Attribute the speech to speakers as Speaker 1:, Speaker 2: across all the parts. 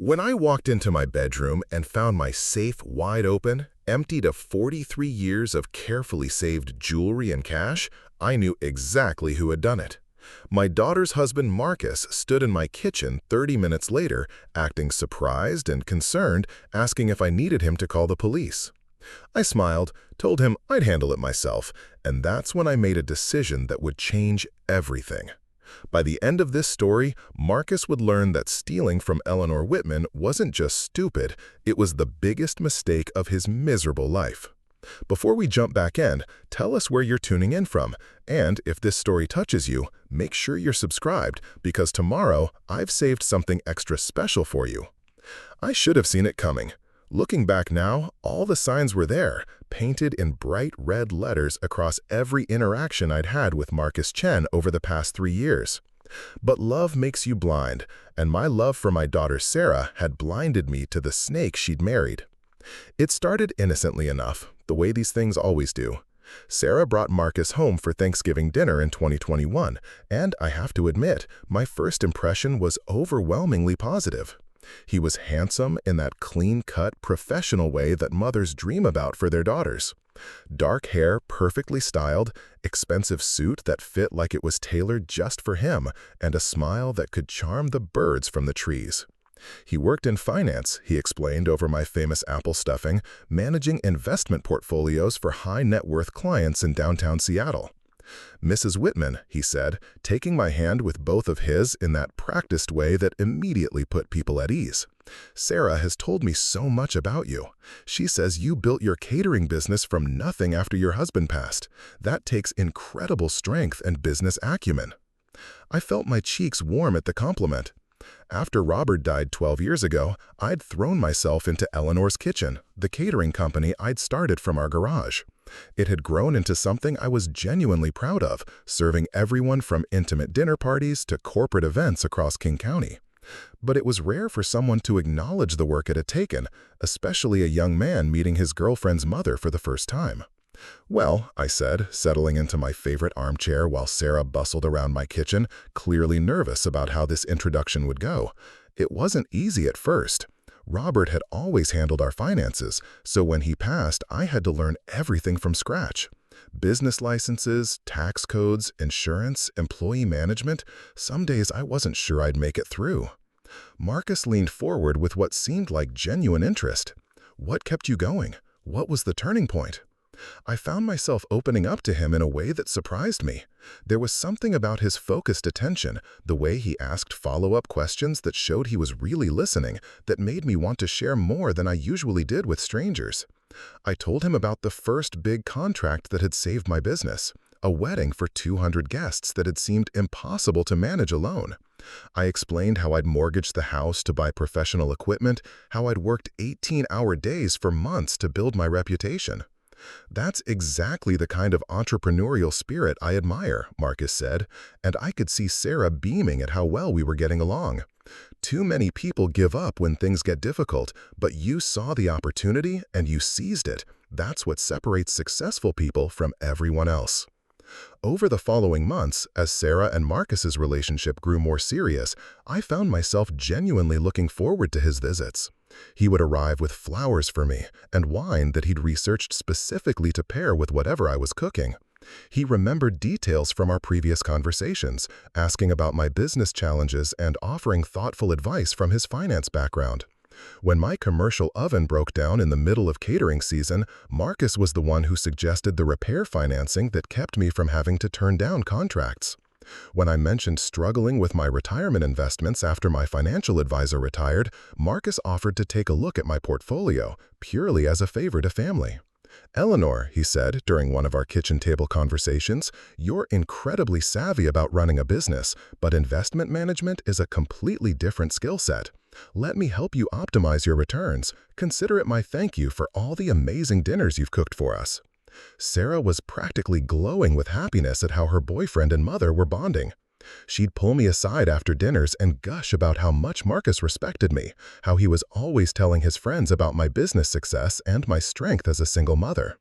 Speaker 1: When I walked into my bedroom and found my safe wide open, emptied of 43 years of carefully saved jewelry and cash, I knew exactly who had done it. My daughter's husband Marcus stood in my kitchen 30 minutes later, acting surprised and concerned, asking if I needed him to call the police. I smiled, told him I'd handle it myself, and that's when I made a decision that would change everything. By the end of this story, Marcus would learn that stealing from Eleanor Whitman wasn't just stupid, it was the biggest mistake of his miserable life. Before we jump back in, tell us where you're tuning in from, and if this story touches you, make sure you're subscribed because tomorrow I've saved something extra special for you. I should have seen it coming. Looking back now, all the signs were there, painted in bright red letters across every interaction I'd had with Marcus Chen over the past 3 years. But love makes you blind, and my love for my daughter Sarah had blinded me to the snake she'd married. It started innocently enough, the way these things always do. Sarah brought Marcus home for Thanksgiving dinner in 2021, and I have to admit, my first impression was overwhelmingly positive. He was handsome in that clean-cut, professional way that mothers dream about for their daughters. Dark hair perfectly styled, expensive suit that fit like it was tailored just for him, and a smile that could charm the birds from the trees. He worked in finance, he explained over my famous apple stuffing, managing investment portfolios for high-net-worth clients in downtown Seattle. Mrs. Whitman, he said, taking my hand with both of his in that practiced way that immediately put people at ease. Sarah has told me so much about you. She says you built your catering business from nothing after your husband passed. That takes incredible strength and business acumen. I felt my cheeks warm at the compliment. After Robert died 12 years ago, I'd thrown myself into Eleanor's Kitchen, the catering company I'd started from our garage. It had grown into something I was genuinely proud of, serving everyone from intimate dinner parties to corporate events across King County. But it was rare for someone to acknowledge the work it had taken, especially a young man meeting his girlfriend's mother for the first time. "Well," I said, settling into my favorite armchair while Sarah bustled around my kitchen, clearly nervous about how this introduction would go. It wasn't easy at first. Robert had always handled our finances, so when he passed, I had to learn everything from scratch. Business licenses, tax codes, insurance, employee management. Some days I wasn't sure I'd make it through. Marcus leaned forward with what seemed like genuine interest. "What kept you going? What was the turning point?" I found myself opening up to him in a way that surprised me. There was something about his focused attention, the way he asked follow-up questions that showed he was really listening, that made me want to share more than I usually did with strangers. I told him about the first big contract that had saved my business, a wedding for 200 guests that had seemed impossible to manage alone. I explained how I'd mortgaged the house to buy professional equipment, how I'd worked 18-hour days for months to build my reputation. "That's exactly the kind of entrepreneurial spirit I admire," Marcus said, and I could see Sarah beaming at how well we were getting along. "Too many people give up when things get difficult, but you saw the opportunity and you seized it. That's what separates successful people from everyone else." Over the following months, as Sarah and Marcus's relationship grew more serious, I found myself genuinely looking forward to his visits. He would arrive with flowers for me and wine that he'd researched specifically to pair with whatever I was cooking. He remembered details from our previous conversations, asking about my business challenges and offering thoughtful advice from his finance background. When my commercial oven broke down in the middle of catering season, Marcus was the one who suggested the repair financing that kept me from having to turn down contracts. When I mentioned struggling with my retirement investments after my financial advisor retired, Marcus offered to take a look at my portfolio, purely as a favor to family. "Eleanor," he said during one of our kitchen table conversations, "you're incredibly savvy about running a business, but investment management is a completely different skill set. Let me help you optimize your returns. Consider it my thank you for all the amazing dinners you've cooked for us." Sarah was practically glowing with happiness at how her boyfriend and mother were bonding. She'd pull me aside after dinners and gush about how much Marcus respected me, how he was always telling his friends about my business success and my strength as a single mother.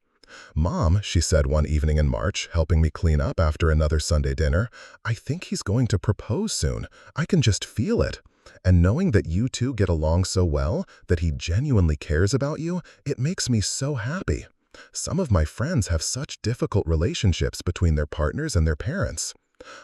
Speaker 1: "Mom," she said one evening in March, helping me clean up after another Sunday dinner, "I think he's going to propose soon. I can just feel it." And knowing that you two get along so well, that he genuinely cares about you, it makes me so happy. Some of my friends have such difficult relationships between their partners and their parents.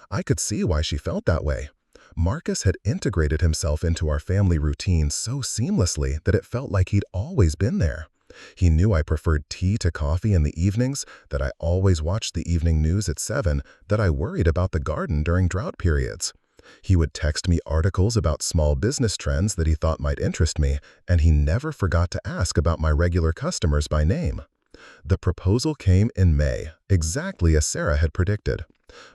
Speaker 1: I could see why she felt that way. Marcus had integrated himself into our family routine so seamlessly that it felt like he'd always been there. He knew I preferred tea to coffee in the evenings, that I always watched the evening news at 7, that I worried about the garden during drought periods. He would text me articles about small business trends that he thought might interest me, and he never forgot to ask about my regular customers by name. The proposal came in May, exactly as Sarah had predicted.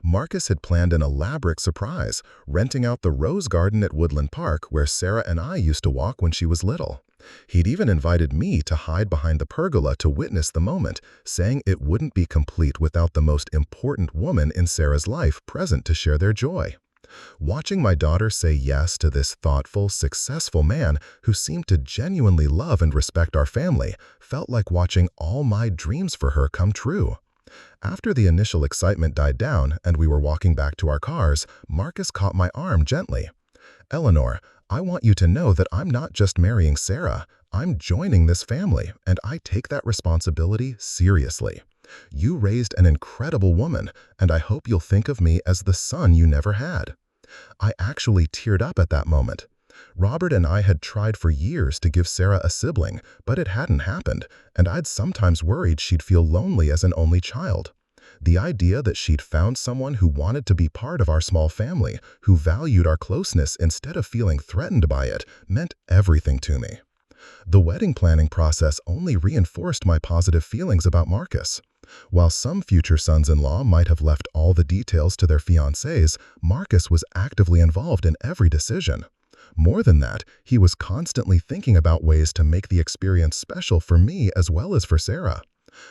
Speaker 1: Marcus had planned an elaborate surprise, renting out the rose garden at Woodland Park where Sarah and I used to walk when she was little. He'd even invited me to hide behind the pergola to witness the moment, saying it wouldn't be complete without the most important woman in Sarah's life present to share their joy. Watching my daughter say yes to this thoughtful, successful man who seemed to genuinely love and respect our family felt like watching all my dreams for her come true. After the initial excitement died down and we were walking back to our cars, Marcus caught my arm gently. "Eleanor, I want you to know that I'm not just marrying Sarah. I'm joining this family, and I take that responsibility seriously. You raised an incredible woman, and I hope you'll think of me as the son you never had." I actually teared up at that moment. Robert and I had tried for years to give Sarah a sibling, but it hadn't happened, and I'd sometimes worried she'd feel lonely as an only child. The idea that she'd found someone who wanted to be part of our small family, who valued our closeness instead of feeling threatened by it, meant everything to me. The wedding planning process only reinforced my positive feelings about Marcus. While some future sons-in-law might have left all the details to their fiancés, Marcus was actively involved in every decision. More than that, he was constantly thinking about ways to make the experience special for me as well as for Sarah.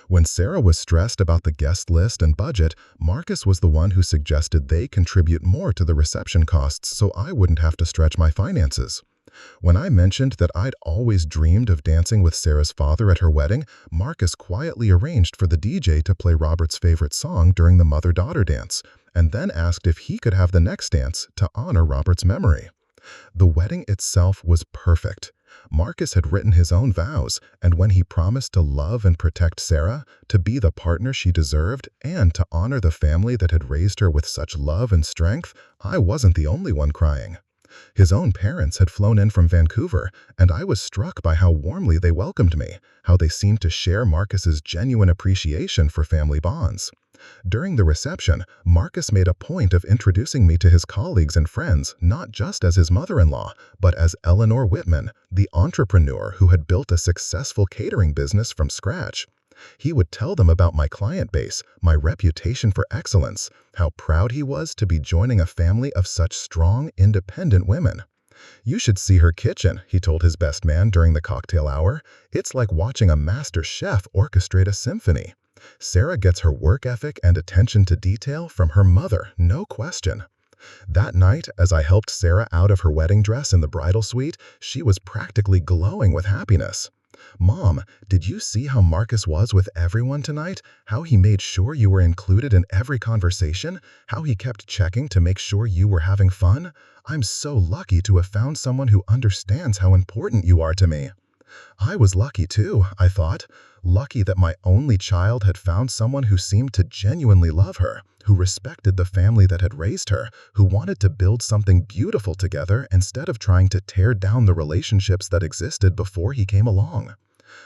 Speaker 1: When Sarah was stressed about the guest list and budget, Marcus was the one who suggested they contribute more to the reception costs so I wouldn't have to stretch my finances. When I mentioned that I'd always dreamed of dancing with Sarah's father at her wedding, Marcus quietly arranged for the DJ to play Robert's favorite song during the mother-daughter dance, and then asked if he could have the next dance to honor Robert's memory. The wedding itself was perfect. Marcus had written his own vows, and when he promised to love and protect Sarah, to be the partner she deserved, and to honor the family that had raised her with such love and strength, I wasn't the only one crying. His own parents had flown in from Vancouver, and I was struck by how warmly they welcomed me, how they seemed to share Marcus's genuine appreciation for family bonds. During the reception, Marcus made a point of introducing me to his colleagues and friends, not just as his mother-in-law, but as Eleanor Whitman, the entrepreneur who had built a successful catering business from scratch. He would tell them about my client base, my reputation for excellence, how proud he was to be joining a family of such strong, independent women. "You should see her kitchen," he told his best man during the cocktail hour. "It's like watching a master chef orchestrate a symphony. Sarah gets her work ethic and attention to detail from her mother, no question." That night, as I helped Sarah out of her wedding dress in the bridal suite, she was practically glowing with happiness. "Mom, did you see how Marcus was with everyone tonight? How he made sure you were included in every conversation? How he kept checking to make sure you were having fun? I'm so lucky to have found someone who understands how important you are to me." I was lucky too, I thought. Lucky that my only child had found someone who seemed to genuinely love her, who respected the family that had raised her, who wanted to build something beautiful together instead of trying to tear down the relationships that existed before he came along.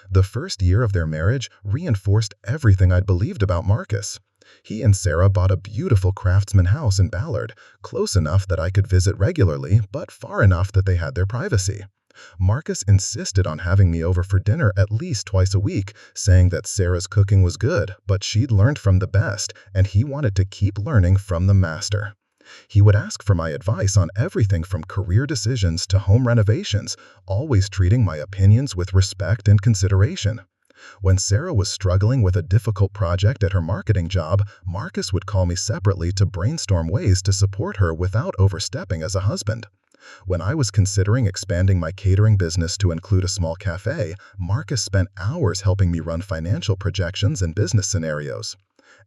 Speaker 1: The first year of their marriage reinforced everything I'd believed about Marcus. He and Sarah bought a beautiful craftsman house in Ballard, close enough that I could visit regularly, but far enough that they had their privacy. Marcus insisted on having me over for dinner at least twice a week, saying that Sarah's cooking was good, but she'd learned from the best, and he wanted to keep learning from the master. He would ask for my advice on everything from career decisions to home renovations, always treating my opinions with respect and consideration. When Sarah was struggling with a difficult project at her marketing job, Marcus would call me separately to brainstorm ways to support her without overstepping as a husband. When I was considering expanding my catering business to include a small cafe, Marcus spent hours helping me run financial projections and business scenarios.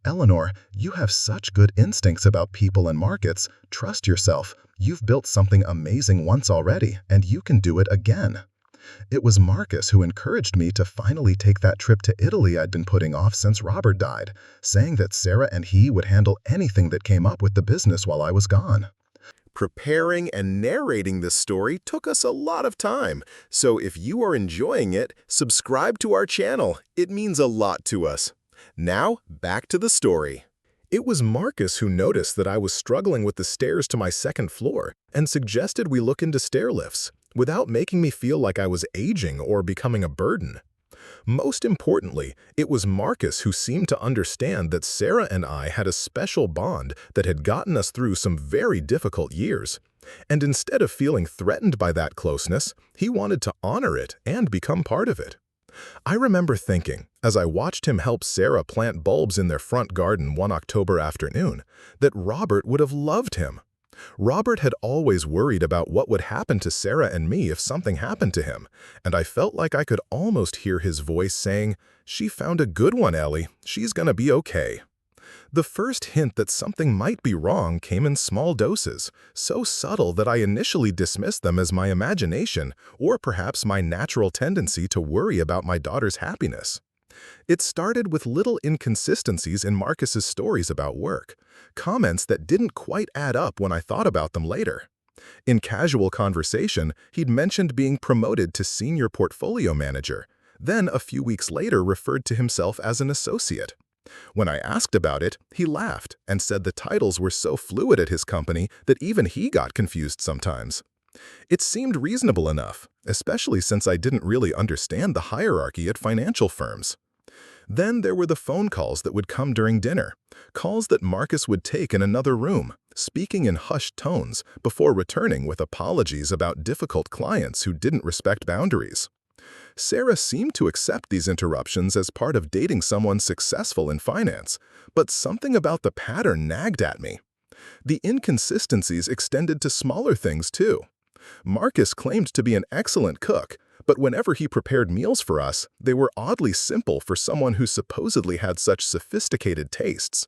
Speaker 1: "Eleanor, you have such good instincts about people and markets. Trust yourself. You've built something amazing once already, and you can do it again." It was Marcus who encouraged me to finally take that trip to Italy I'd been putting off since Robert died, saying that Sarah and he would handle anything that came up with the business while I was gone. Preparing and narrating this story took us a lot of time, so if you are enjoying it, subscribe to our channel. It means a lot to us. Now, back to the story. It was Marcus who noticed that I was struggling with the stairs to my second floor and suggested we look into stair lifts, without making me feel like I was aging or becoming a burden. Most importantly, it was Marcus who seemed to understand that Sarah and I had a special bond that had gotten us through some very difficult years. And instead of feeling threatened by that closeness, he wanted to honor it and become part of it. I remember thinking, as I watched him help Sarah plant bulbs in their front garden one October afternoon, that Robert would have loved him. Robert had always worried about what would happen to Sarah and me if something happened to him, and I felt like I could almost hear his voice saying, "She found a good one, Ellie. She's gonna be okay." The first hint that something might be wrong came in small doses, so subtle that I initially dismissed them as my imagination or perhaps my natural tendency to worry about my daughter's happiness. It started with little inconsistencies in Marcus's stories about work, comments that didn't quite add up when I thought about them later. In casual conversation, he'd mentioned being promoted to senior portfolio manager, then a few weeks later referred to himself as an associate. When I asked about it, he laughed and said the titles were so fluid at his company that even he got confused sometimes. It seemed reasonable enough, especially since I didn't really understand the hierarchy at financial firms. Then there were the phone calls that would come during dinner, calls that Marcus would take in another room, speaking in hushed tones before returning with apologies about difficult clients who didn't respect boundaries. Sarah seemed to accept these interruptions as part of dating someone successful in finance, but something about the pattern nagged at me. The inconsistencies extended to smaller things too. Marcus claimed to be an excellent cook, but whenever he prepared meals for us, they were oddly simple for someone who supposedly had such sophisticated tastes.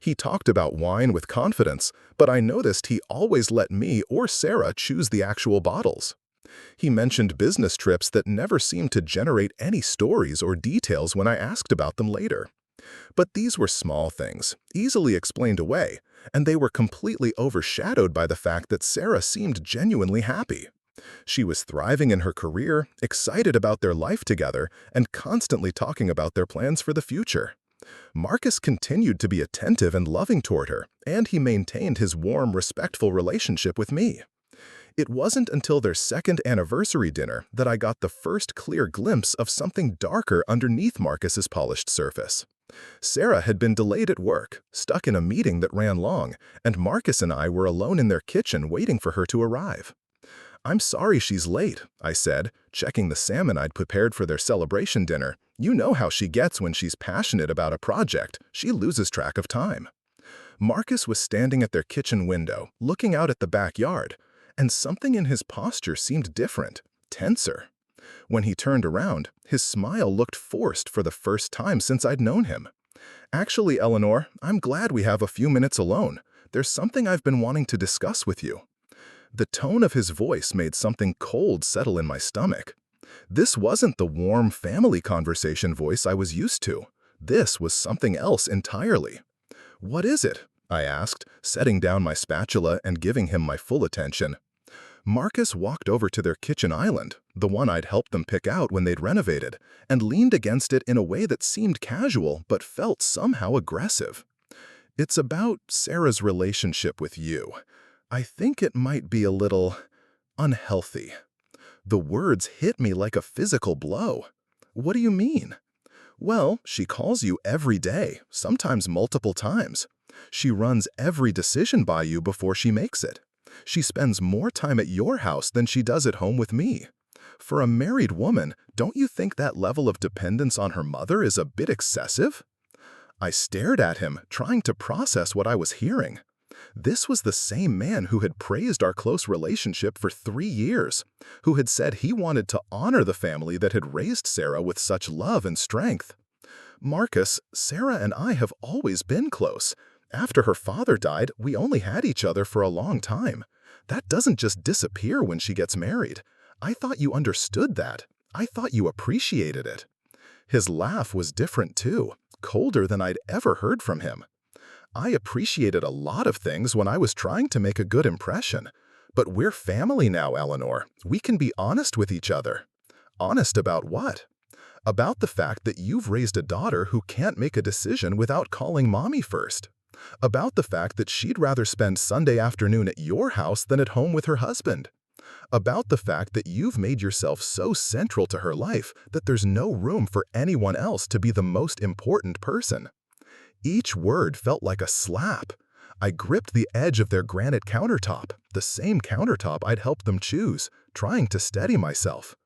Speaker 1: He talked about wine with confidence, but I noticed he always let me or Sarah choose the actual bottles. He mentioned business trips that never seemed to generate any stories or details when I asked about them later. But these were small things, easily explained away, and they were completely overshadowed by the fact that Sarah seemed genuinely happy. She was thriving in her career, excited about their life together, and constantly talking about their plans for the future. Marcus continued to be attentive and loving toward her, and he maintained his warm, respectful relationship with me. It wasn't until their second anniversary dinner that I got the first clear glimpse of something darker underneath Marcus's polished surface. Sarah had been delayed at work, stuck in a meeting that ran long, and Marcus and I were alone in their kitchen waiting for her to arrive. "I'm sorry she's late," I said, checking the salmon I'd prepared for their celebration dinner. "You know how she gets when she's passionate about a project. She loses track of time." Marcus was standing at their kitchen window, looking out at the backyard, and something in his posture seemed different, tenser. When he turned around, his smile looked forced for the first time since I'd known him. "Actually, Eleanor, I'm glad we have a few minutes alone. There's something I've been wanting to discuss with you." The tone of his voice made something cold settle in my stomach. This wasn't the warm family conversation voice I was used to. This was something else entirely. "What is it?" I asked, setting down my spatula and giving him my full attention. Marcus walked over to their kitchen island, the one I'd helped them pick out when they'd renovated, and leaned against it in a way that seemed casual but felt somehow aggressive. "It's about Sarah's relationship with you. I think it might be a little unhealthy." The words hit me like a physical blow. "What do you mean?" "Well, she calls you every day, sometimes multiple times. She runs every decision by you before she makes it. She spends more time at your house than she does at home with me. For a married woman, don't you think that level of dependence on her mother is a bit excessive?" I stared at him, trying to process what I was hearing. This was the same man who had praised our close relationship for 3 years, who had said he wanted to honor the family that had raised Sarah with such love and strength. "Marcus, Sarah and I have always been close. After her father died, we only had each other for a long time. That doesn't just disappear when she gets married. I thought you understood that. I thought you appreciated it." His laugh was different too, colder than I'd ever heard from him. "I appreciated a lot of things when I was trying to make a good impression. But we're family now, Eleanor. We can be honest with each other." "Honest about what?" "About the fact that you've raised a daughter who can't make a decision without calling mommy first. About the fact that she'd rather spend Sunday afternoon at your house than at home with her husband. About the fact that you've made yourself so central to her life that there's no room for anyone else to be the most important person." Each word felt like a slap. I gripped the edge of their granite countertop, the same countertop I'd helped them choose, trying to steady myself.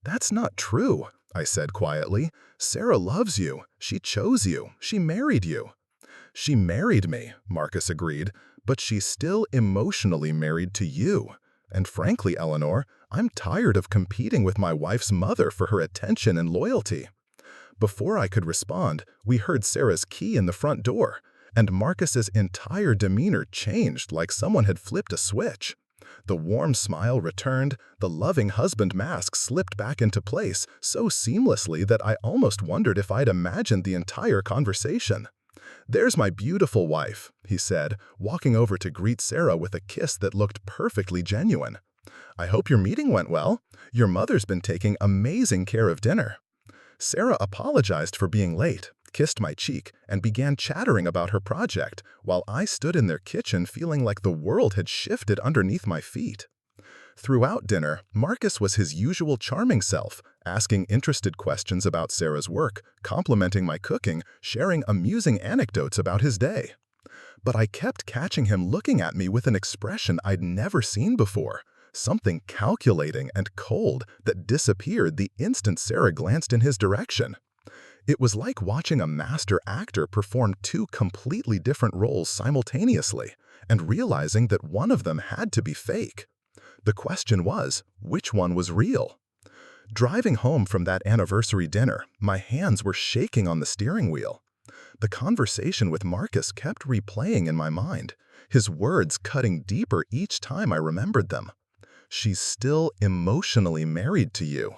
Speaker 1: "That's not true," I said quietly. "Sarah loves you. She chose you. She married you." "She married me," Marcus agreed, "but she's still emotionally married to you. And frankly, Eleanor, I'm tired of competing with my wife's mother for her attention and loyalty." Before I could respond, we heard Sarah's key in the front door, and Marcus's entire demeanor changed like someone had flipped a switch. The warm smile returned, the loving husband mask slipped back into place so seamlessly that I almost wondered if I'd imagined the entire conversation. "There's my beautiful wife," he said, walking over to greet Sarah with a kiss that looked perfectly genuine. "I hope your meeting went well. Your mother's been taking amazing care of dinner." Sarah apologized for being late, kissed my cheek, and began chattering about her project, while I stood in their kitchen feeling like the world had shifted underneath my feet. Throughout dinner, Marcus was his usual charming self, asking interested questions about Sarah's work, complimenting my cooking, sharing amusing anecdotes about his day. But I kept catching him looking at me with an expression I'd never seen before, something calculating and cold that disappeared the instant Sarah glanced in his direction. It was like watching a master actor perform two completely different roles simultaneously, and realizing that one of them had to be fake. The question was, which one was real? Driving home from that anniversary dinner, my hands were shaking on the steering wheel. The conversation with Marcus kept replaying in my mind, his words cutting deeper each time I remembered them. "She's still emotionally married to you."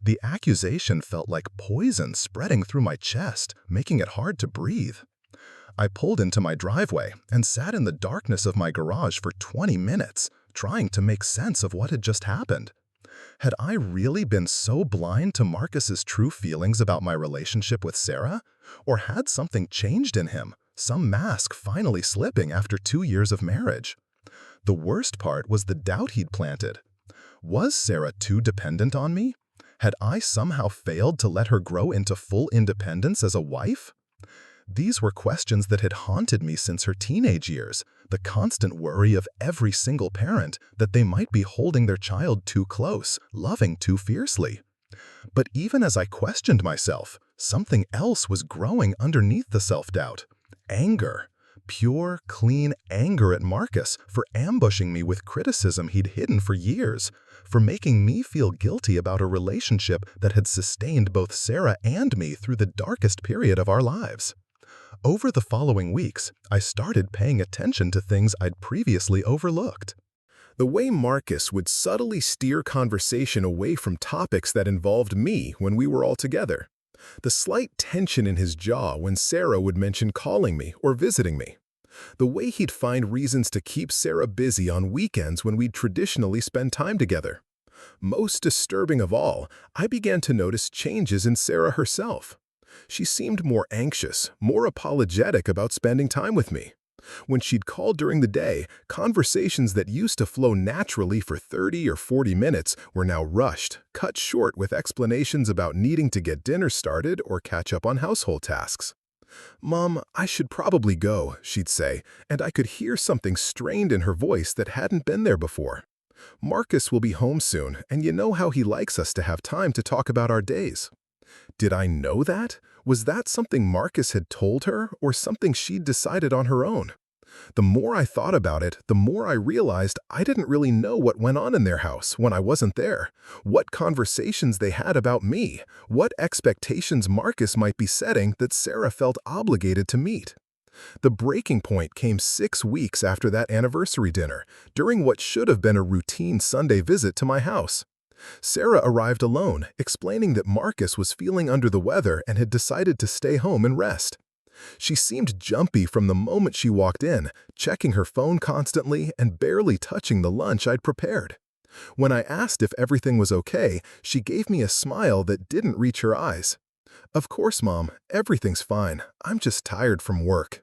Speaker 1: The accusation felt like poison spreading through my chest, making it hard to breathe. I pulled into my driveway and sat in the darkness of my garage for 20 minutes, trying to make sense of what had just happened. Had I really been so blind to Marcus's true feelings about my relationship with Sarah? Or had something changed in him, some mask finally slipping after 2 years of marriage? The worst part was the doubt he'd planted. Was Sarah too dependent on me? Had I somehow failed to let her grow into full independence as a wife? These were questions that had haunted me since her teenage years, the constant worry of every single parent that they might be holding their child too close, loving too fiercely. But even as I questioned myself, something else was growing underneath the self-doubt. Anger. Pure, clean anger at Marcus for ambushing me with criticism he'd hidden for years, for making me feel guilty about a relationship that had sustained both Sarah and me through the darkest period of our lives. Over the following weeks, I started paying attention to things I'd previously overlooked. The way Marcus would subtly steer conversation away from topics that involved me when we were all together. The slight tension in his jaw when Sarah would mention calling me or visiting me. The way he'd find reasons to keep Sarah busy on weekends when we'd traditionally spend time together. Most disturbing of all, I began to notice changes in Sarah herself. She seemed more anxious, more apologetic about spending time with me. When she'd call during the day, conversations that used to flow naturally for 30 or 40 minutes were now rushed, cut short with explanations about needing to get dinner started or catch up on household tasks. "Mom, I should probably go," she'd say, and I could hear something strained in her voice that hadn't been there before. "Marcus will be home soon, and you know how he likes us to have time to talk about our days." Did I know that? Was that something Marcus had told her, or something she'd decided on her own? The more I thought about it, the more I realized I didn't really know what went on in their house when I wasn't there, what conversations they had about me, what expectations Marcus might be setting that Sarah felt obligated to meet. The breaking point came 6 weeks after that anniversary dinner, during what should have been a routine Sunday visit to my house. Sarah arrived alone, explaining that Marcus was feeling under the weather and had decided to stay home and rest. She seemed jumpy from the moment she walked in, checking her phone constantly and barely touching the lunch I'd prepared. When I asked if everything was okay, she gave me a smile that didn't reach her eyes. "Of course, Mom, everything's fine. I'm just tired from work."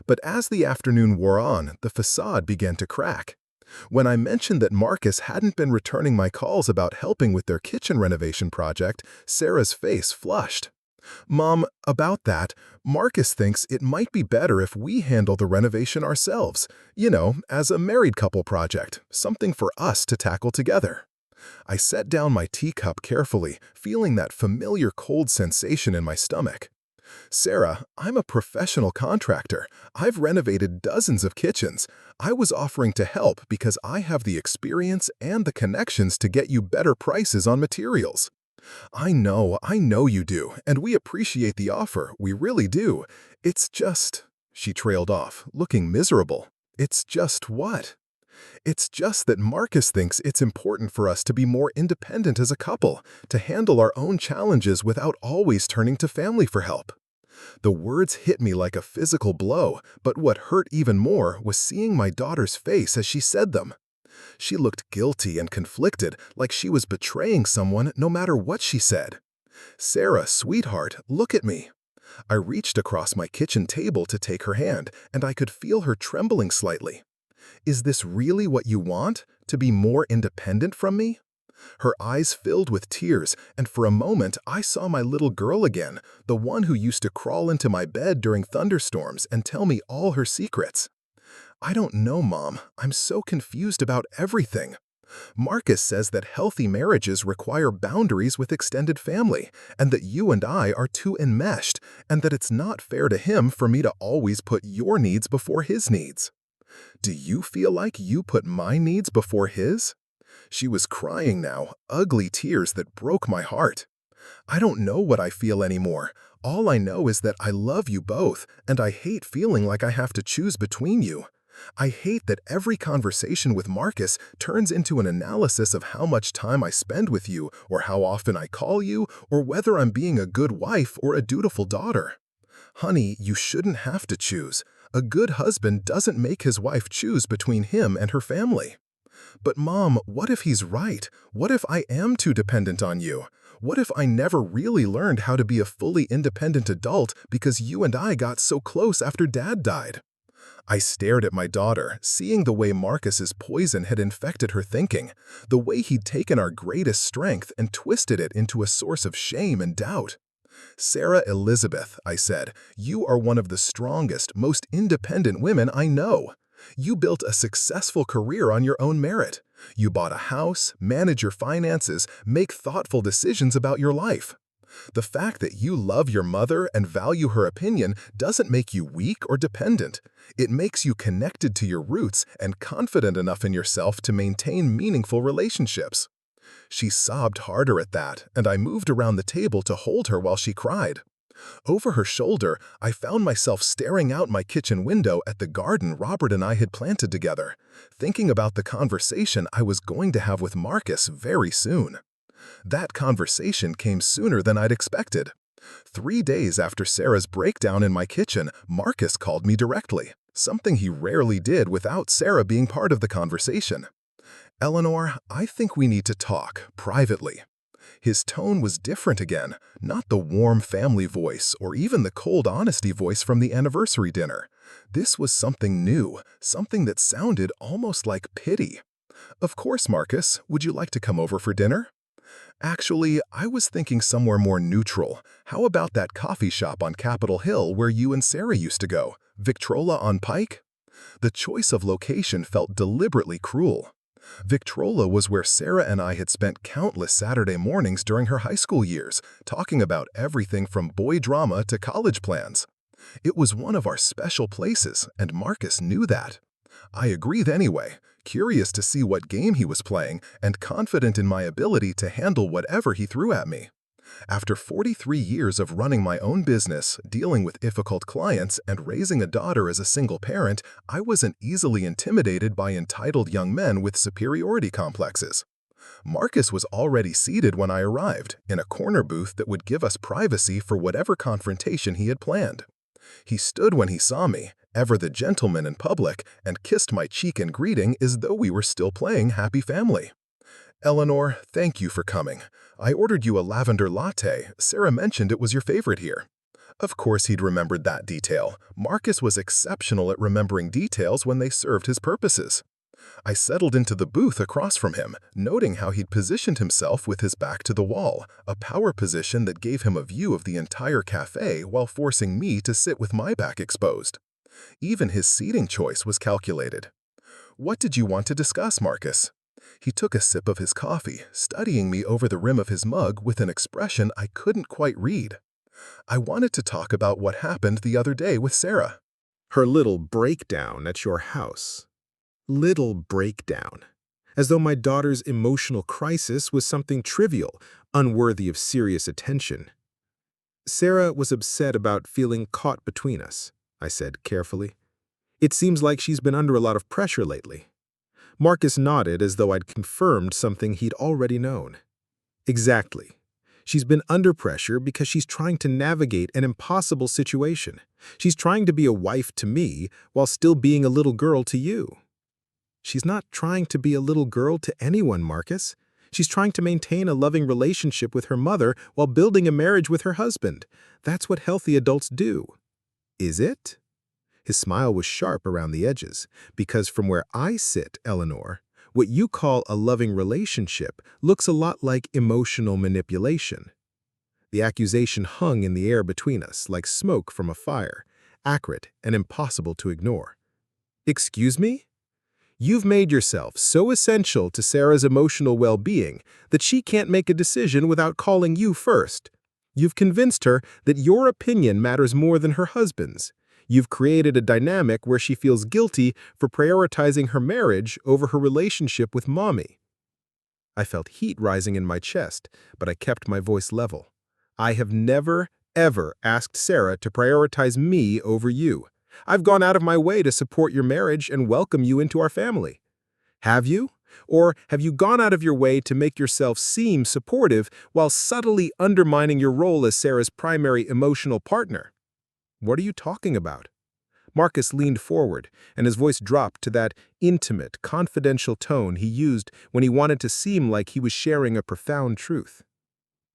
Speaker 1: But as the afternoon wore on, the facade began to crack. When I mentioned that Marcus hadn't been returning my calls about helping with their kitchen renovation project, Sarah's face flushed. "Mom, about that, Marcus thinks it might be better if we handle the renovation ourselves, as a married couple project, something for us to tackle together." I set down my teacup carefully, feeling that familiar cold sensation in my stomach. "Sarah, I'm a professional contractor. I've renovated dozens of kitchens. I was offering to help because I have the experience and the connections to get you better prices on materials." I know you do, and we appreciate the offer, we really do. It's just," she trailed off, looking miserable. "It's just what?" "It's just that Marcus thinks it's important for us to be more independent as a couple, to handle our own challenges without always turning to family for help." The words hit me like a physical blow, but what hurt even more was seeing my daughter's face as she said them. She looked guilty and conflicted, like she was betraying someone no matter what she said. "Sarah, sweetheart, look at me." I reached across my kitchen table to take her hand, and I could feel her trembling slightly. "Is this really what you want? To be more independent from me?" Her eyes filled with tears, and for a moment I saw my little girl again, the one who used to crawl into my bed during thunderstorms and tell me all her secrets. "I don't know, Mom. I'm so confused about everything. Marcus says that healthy marriages require boundaries with extended family, and that you and I are too enmeshed, and that it's not fair to him for me to always put your needs before his needs." "Do you feel like you put my needs before his?" She was crying now, ugly tears that broke my heart. "I don't know what I feel anymore. All I know is that I love you both, and I hate feeling like I have to choose between you. I hate that every conversation with Marcus turns into an analysis of how much time I spend with you, or how often I call you, or whether I'm being a good wife or a dutiful daughter. Honey, you shouldn't have to choose. A good husband doesn't make his wife choose between him and her family." "But Mom, what if he's right? What if I am too dependent on you? What if I never really learned how to be a fully independent adult because you and I got so close after Dad died?" I stared at my daughter, seeing the way Marcus's poison had infected her thinking, the way he'd taken our greatest strength and twisted it into a source of shame and doubt. "Sarah Elizabeth," I said, "you are one of the strongest, most independent women I know. You built a successful career on your own merit. You bought a house, manage your finances, make thoughtful decisions about your life. The fact that you love your mother and value her opinion doesn't make you weak or dependent. It makes you connected to your roots and confident enough in yourself to maintain meaningful relationships." She sobbed harder at that, and I moved around the table to hold her while she cried. Over her shoulder, I found myself staring out my kitchen window at the garden Robert and I had planted together, thinking about the conversation I was going to have with Marcus very soon. That conversation came sooner than I'd expected. 3 days after Sarah's breakdown in my kitchen, Marcus called me directly, something he rarely did without Sarah being part of the conversation. "Eleanor, I think we need to talk, privately." His tone was different again, not the warm family voice or even the cold honesty voice from the anniversary dinner. This was something new, something that sounded almost like pity. "Of course, Marcus, would you like to come over for dinner?" "Actually, I was thinking somewhere more neutral. How about that coffee shop on Capitol Hill where you and Sarah used to go, Victrola on Pike?" The choice of location felt deliberately cruel. Victrola was where Sarah and I had spent countless Saturday mornings during her high school years, talking about everything from boy drama to college plans. It was one of our special places, and Marcus knew that. I agreed anyway, curious to see what game he was playing and confident in my ability to handle whatever he threw at me. After 43 years of running my own business, dealing with difficult clients, and raising a daughter as a single parent, I wasn't easily intimidated by entitled young men with superiority complexes. Marcus was already seated when I arrived, in a corner booth that would give us privacy for whatever confrontation he had planned. He stood when he saw me, ever the gentleman in public, and kissed my cheek in greeting as though we were still playing Happy Family. "Eleanor, thank you for coming. I ordered you a lavender latte. Sarah mentioned it was your favorite here." Of course he'd remembered that detail. Marcus was exceptional at remembering details when they served his purposes. I settled into the booth across from him, noting how he'd positioned himself with his back to the wall, a power position that gave him a view of the entire cafe while forcing me to sit with my back exposed. Even his seating choice was calculated. "What did you want to discuss, Marcus?" He took a sip of his coffee, studying me over the rim of his mug with an expression I couldn't quite read. "I wanted to talk about what happened the other day with Sarah."
Speaker 2: Her little breakdown at your house. Little breakdown. As though my daughter's emotional crisis was something trivial, unworthy of serious attention. Sarah was upset about feeling caught between us, I said carefully. It seems like she's been under a lot of pressure lately. Marcus nodded as though I'd confirmed something he'd already known. Exactly. She's been under pressure because she's trying to navigate an impossible situation. She's trying to be a wife to me while still being a little girl to you. She's not trying to be a little girl to anyone, Marcus. She's trying to maintain a loving relationship with her mother while building a marriage with her husband. That's what healthy adults do. Is it? His smile was sharp around the edges, because from where I sit, Eleanor, what you call a loving relationship looks a lot like emotional manipulation. The accusation hung in the air between us like smoke from a fire, acrid and impossible to ignore. Excuse me? You've made yourself so essential to Sarah's emotional well-being that she can't make a decision without calling you first. You've convinced her that your opinion matters more than her husband's. You've created a dynamic where she feels guilty for prioritizing her marriage over her relationship with Mommy. I felt heat rising in my chest, but I kept my voice level. I have never, ever asked Sarah to prioritize me over you. I've gone out of my way to support your marriage and welcome you into our family. Have you? Or have you gone out of your way to make yourself seem supportive while subtly undermining your role as Sarah's primary emotional partner? What are you talking about? Marcus leaned forward, and his voice dropped to that intimate, confidential tone he used when he wanted to seem like he was sharing a profound truth.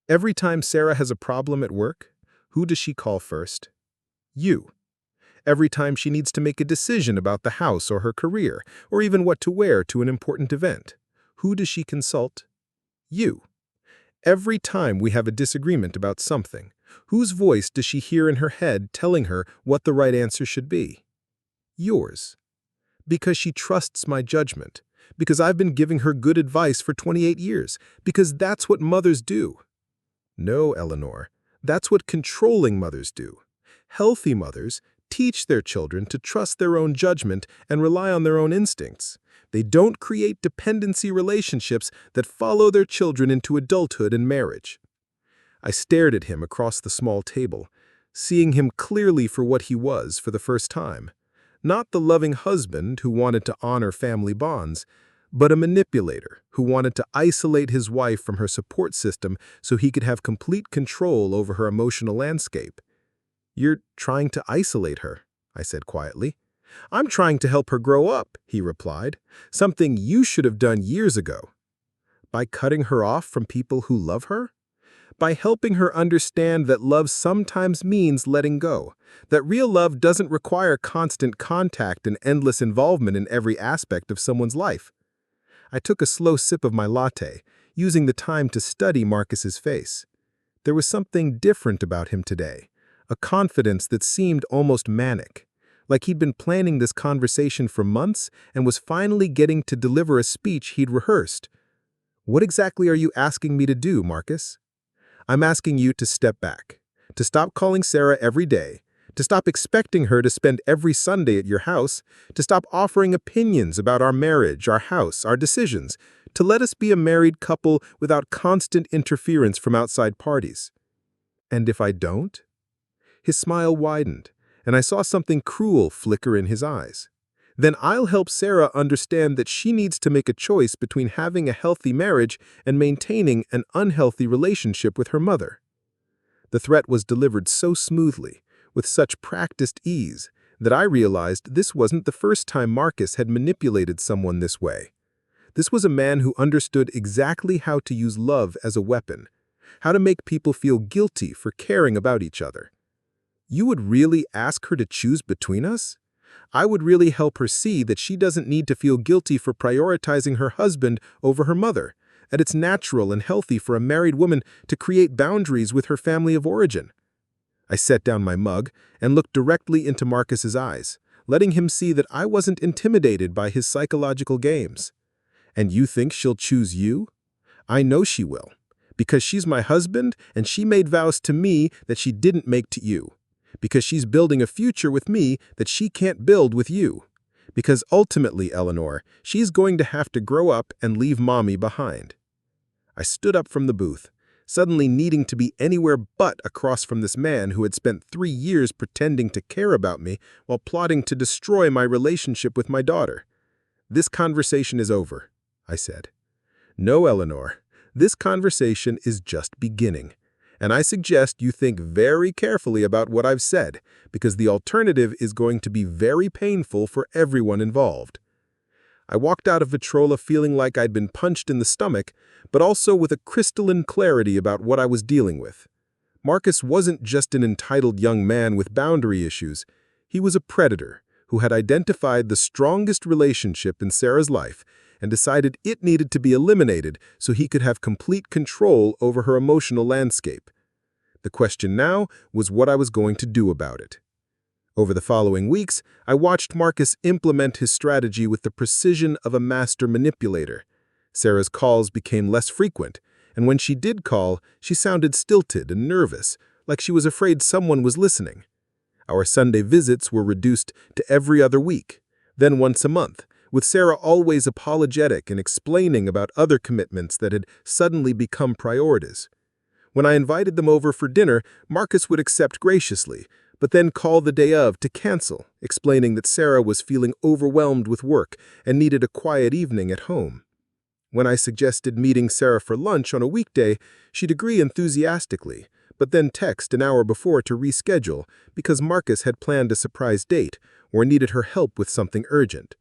Speaker 2: Every time Sarah has a problem at work, who does she call first? You. Every time she needs to make a decision about the house or her career, or even what to wear to an important event, who does she consult? You. Every time we have a disagreement about something, whose voice does she hear in her head telling her what the right answer should be? Yours. Because she trusts my judgment, because I've been giving her good advice for 28 years, because that's what mothers do. No, Eleanor, that's what controlling mothers do. Healthy mothers teach their children to trust their own judgment and rely on their own instincts. They don't create dependency relationships that follow their children into adulthood and marriage. I stared at him across the small table, seeing him clearly for what he was for the first time. Not the loving husband who wanted to honor family bonds, but a manipulator who wanted to isolate his wife from her support system so he could have complete control over her emotional landscape. You're trying to isolate her, I said quietly. I'm trying to help her grow up, he replied, something you should have done years ago. By cutting her off from people who love her? By helping her understand that love sometimes means letting go, that real love doesn't require constant contact and endless involvement in every aspect of someone's life. I took a slow sip of my latte, using the time to study Marcus's face. There was something different about him today, a confidence that seemed almost manic, like he'd been planning this conversation for months and was finally getting to deliver a speech he'd rehearsed. What exactly are you asking me to do, Marcus? I'm asking you to step back, to stop calling Sarah every day, to stop expecting her to spend every Sunday at your house, to stop offering opinions about our marriage, our house, our decisions, to let us be a married couple without constant interference from outside parties. And if I don't? His smile widened, and I saw something cruel flicker in his eyes. Then I'll help Sarah understand that she needs to make a choice between having a healthy marriage and maintaining an unhealthy relationship with her mother. The threat was delivered so smoothly, with such practiced ease, that I realized this wasn't the first time Marcus had manipulated someone this way. This was a man who understood exactly how to use love as a weapon, how to make people feel guilty for caring about each other. You would really ask her to choose between us? I would really help her see that she doesn't need to feel guilty for prioritizing her husband over her mother, and it's natural and healthy for a married woman to create boundaries with her family of origin. I set down my mug and looked directly into Marcus's eyes, letting him see that I wasn't intimidated by his psychological games. And you think she'll choose you? I know she will, because she's my husband and she made vows to me that she didn't make to you. Because she's building a future with me that she can't build with you. Because ultimately, Eleanor, she's going to have to grow up and leave Mommy behind. I stood up from the booth, suddenly needing to be anywhere but across from this man who had spent 3 years pretending to care about me while plotting to destroy my relationship with my daughter. This conversation is over, I said. No, Eleanor, this conversation is just beginning. And I suggest you think very carefully about what I've said, because the alternative is going to be very painful for everyone involved. I walked out of Vitrola feeling like I'd been punched in the stomach, but also with a crystalline clarity about what I was dealing with. Marcus wasn't just an entitled young man with boundary issues. He was a predator who had identified the strongest relationship in Sarah's life and decided it needed to be eliminated so he could have complete control over her emotional landscape. The question now was what I was going to do about it. Over the following weeks, I watched Marcus implement his strategy with the precision of a master manipulator. Sarah's calls became less frequent, and when she did call, she sounded stilted and nervous, like she was afraid someone was listening. Our Sunday visits were reduced to every other week, then once a month, with Sarah always apologetic and explaining about other commitments that had suddenly become priorities. When I invited them over for dinner, Marcus would accept graciously, but then call the day of to cancel, explaining that Sarah was feeling overwhelmed with work and needed a quiet evening at home. When I suggested meeting Sarah for lunch on a weekday, she'd agree enthusiastically, but then text an hour before to reschedule because Marcus had planned a surprise date or needed her help with something urgent.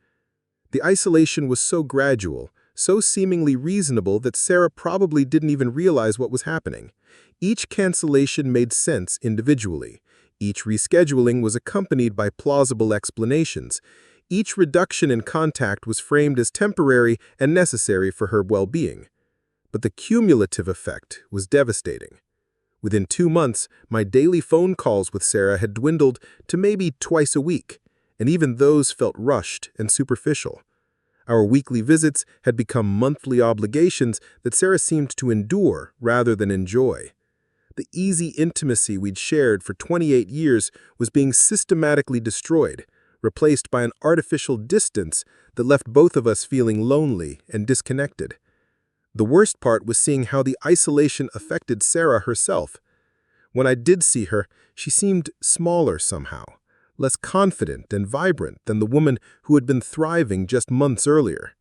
Speaker 2: The isolation was so gradual, so seemingly reasonable that Sarah probably didn't even realize what was happening. Each cancellation made sense individually. Each rescheduling was accompanied by plausible explanations. Each reduction in contact was framed as temporary and necessary for her well-being. But the cumulative effect was devastating. Within 2 months, my daily phone calls with Sarah had dwindled to maybe twice a week, and even those felt rushed and superficial. Our weekly visits had become monthly obligations that Sarah seemed to endure rather than enjoy. The easy intimacy we'd shared for 28 years was being systematically destroyed, replaced by an artificial distance that left both of us feeling lonely and disconnected. The worst part was seeing how the isolation affected Sarah herself. When I did see her, she seemed smaller somehow, less confident and vibrant than the woman who had been thriving just months earlier.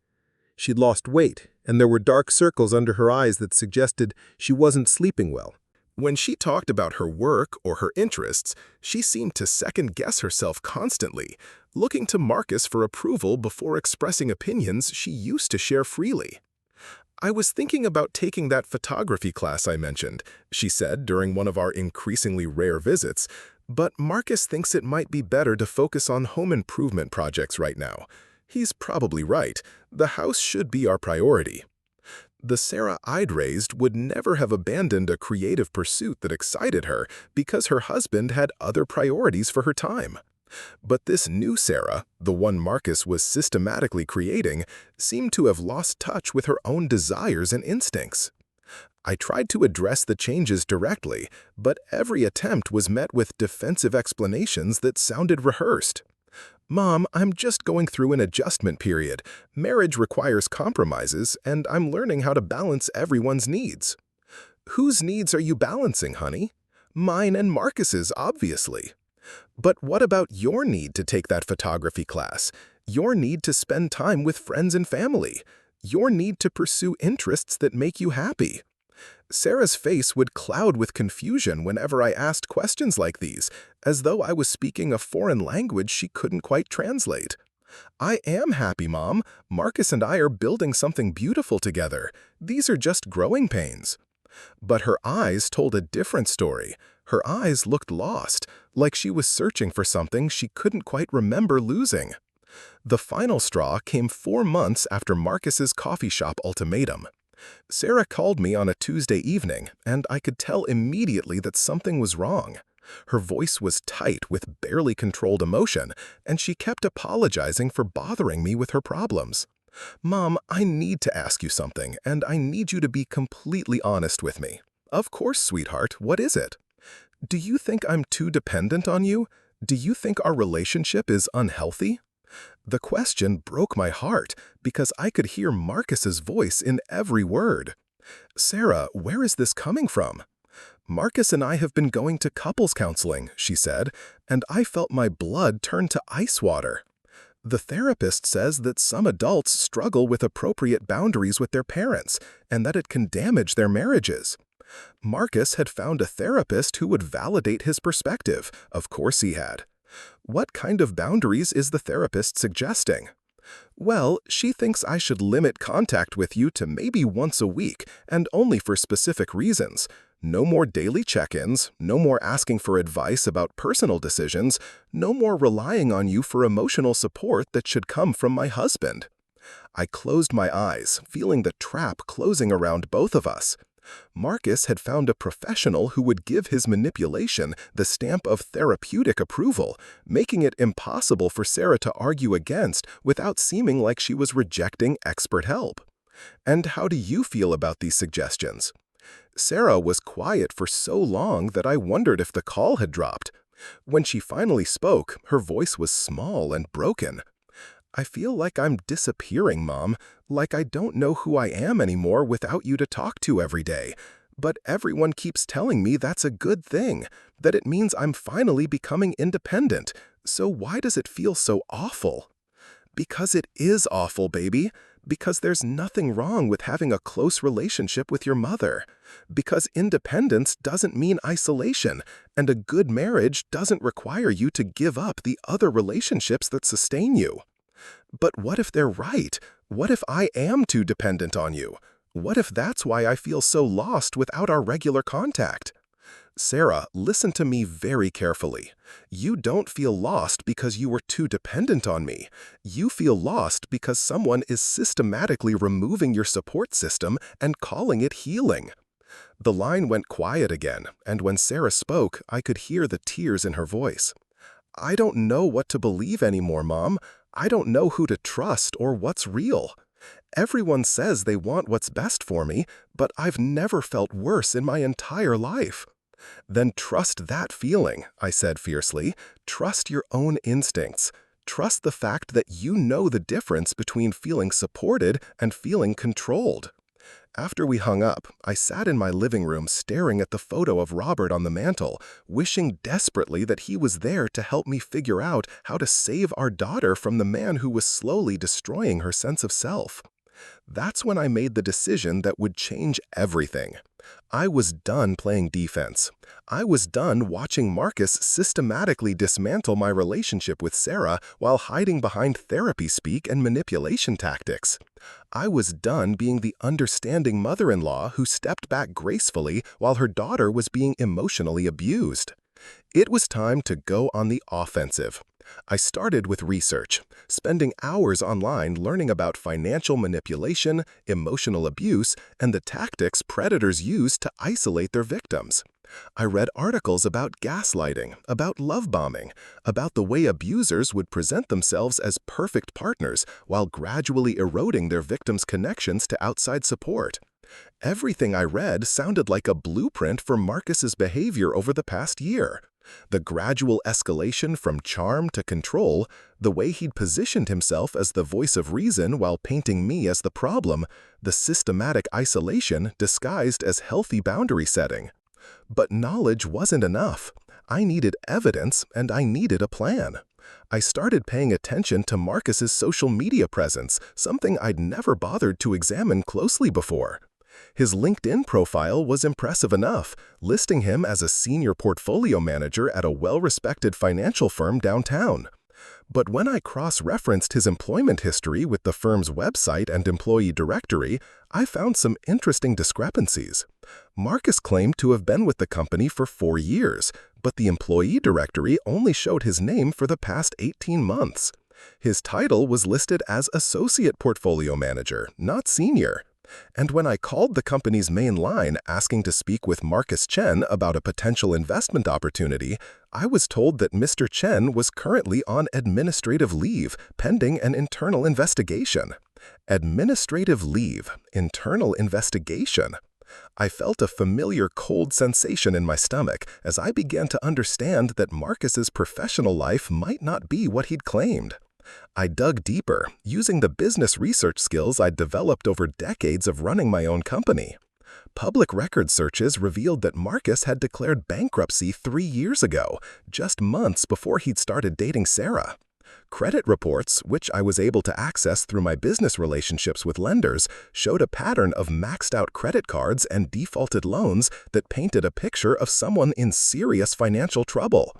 Speaker 2: She'd lost weight, and there were dark circles under her eyes that suggested she wasn't sleeping well.
Speaker 1: When she talked about her work or her interests, she seemed to second-guess herself constantly, looking to Marcus for approval before expressing opinions she used to share freely. "I was thinking about taking that photography class I mentioned," she said during one of our increasingly rare visits, "but Marcus thinks it might be better to focus on home improvement projects right now. He's probably right. The house should be our priority." The Sarah I'd raised would never have abandoned a creative pursuit that excited her because her husband had other priorities for her time. But this new Sarah, the one Marcus was systematically creating, seemed to have lost touch with her own desires and instincts. I tried to address the changes directly, but every attempt was met with defensive explanations that sounded rehearsed. "Mom, I'm just going through an adjustment period. Marriage requires compromises, and I'm learning how to balance everyone's needs." "Whose needs are you balancing, honey?" "Mine and Marcus's, obviously." "But what about your need to take that photography class? Your need to spend time with friends and family? Your need to pursue interests that make you happy?" Sarah's face would cloud with confusion whenever I asked questions like these, as though I was speaking a foreign language she couldn't quite translate. "I am happy, Mom. Marcus and I are building something beautiful together. These are just growing pains." But her eyes told a different story. Her eyes looked lost, like she was searching for something she couldn't quite remember losing. The final straw came 4 months after Marcus's coffee shop ultimatum. Sarah called me on a Tuesday evening, and I could tell immediately that something was wrong. Her voice was tight with barely controlled emotion, and she kept apologizing for bothering me with her problems. "Mom, I need to ask you something, and I need you to be completely honest with me." "Of course, sweetheart. What is it?" "Do you think I'm too dependent on you? Do you think our relationship is unhealthy?" The question broke my heart because I could hear Marcus's voice in every word. "Sarah, where is this coming from?" "Marcus and I have been going to couples counseling," she said, and I felt my blood turn to ice water. "The therapist says that some adults struggle with appropriate boundaries with their parents and that it can damage their marriages." Marcus had found a therapist who would validate his perspective. Of course he had. "What kind of boundaries is the therapist suggesting?" "Well, she thinks I should limit contact with you to maybe once a week, and only for specific reasons. No more daily check-ins, no more asking for advice about personal decisions, no more relying on you for emotional support that should come from my husband." I closed my eyes, feeling the trap closing around both of us. Marcus had found a professional who would give his manipulation the stamp of therapeutic approval, making it impossible for Sarah to argue against without seeming like she was rejecting expert help. "And how do you feel about these suggestions?" Sarah was quiet for so long that I wondered if the call had dropped. When she finally spoke, her voice was small and broken. "I feel like I'm disappearing, Mom, like I don't know who I am anymore without you to talk to every day. But everyone keeps telling me that's a good thing, that it means I'm finally becoming independent. So why does it feel so awful?" "Because it is awful, baby. Because there's nothing wrong with having a close relationship with your mother. Because independence doesn't mean isolation, and a good marriage doesn't require you to give up the other relationships that sustain you." "But what if they're right? What if I am too dependent on you? What if that's why I feel so lost without our regular contact?" "Sarah, listen to me very carefully. You don't feel lost because you were too dependent on me. You feel lost because someone is systematically removing your support system and calling it healing." The line went quiet again, and when Sarah spoke, I could hear the tears in her voice. "I don't know what to believe anymore, Mom. I don't know who to trust or what's real. Everyone says they want what's best for me, but I've never felt worse in my entire life." "Then trust that feeling," I said fiercely. "Trust your own instincts. Trust the fact that you know the difference between feeling supported and feeling controlled." After we hung up, I sat in my living room staring at the photo of Robert on the mantel, wishing desperately that he was there to help me figure out how to save our daughter from the man who was slowly destroying her sense of self. That's when I made the decision that would change everything. I was done playing defense. I was done watching Marcus systematically dismantle my relationship with Sarah while hiding behind therapy speak and manipulation tactics. I was done being the understanding mother-in-law who stepped back gracefully while her daughter was being emotionally abused. It was time to go on the offensive. I started with research, spending hours online learning about financial manipulation, emotional abuse, and the tactics predators use to isolate their victims. I read articles about gaslighting, about love bombing, about the way abusers would present themselves as perfect partners while gradually eroding their victims' connections to outside support. Everything I read sounded like a blueprint for Marcus's behavior over the past year. The gradual escalation from charm to control, the way he'd positioned himself as the voice of reason while painting me as the problem, the systematic isolation disguised as healthy boundary setting. But knowledge wasn't enough. I needed evidence, and I needed a plan. I started paying attention to Marcus's social media presence, something I'd never bothered to examine closely before. His LinkedIn profile was impressive enough, listing him as a senior portfolio manager at a well-respected financial firm downtown. But when I cross-referenced his employment history with the firm's website and employee directory, I found some interesting discrepancies. Marcus claimed to have been with the company for 4 years, but the employee directory only showed his name for the past 18 months. His title was listed as Associate Portfolio Manager, not Senior. And when I called the company's main line asking to speak with Marcus Chen about a potential investment opportunity, I was told that Mr. Chen was currently on administrative leave, pending an internal investigation. Administrative leave, internal investigation. I felt a familiar cold sensation in my stomach as I began to understand that Marcus's professional life might not be what he'd claimed. I dug deeper, using the business research skills I'd developed over decades of running my own company. Public record searches revealed that Marcus had declared bankruptcy 3 years ago, just months before he'd started dating Sarah. Credit reports, which I was able to access through my business relationships with lenders, showed a pattern of maxed-out credit cards and defaulted loans that painted a picture of someone in serious financial trouble.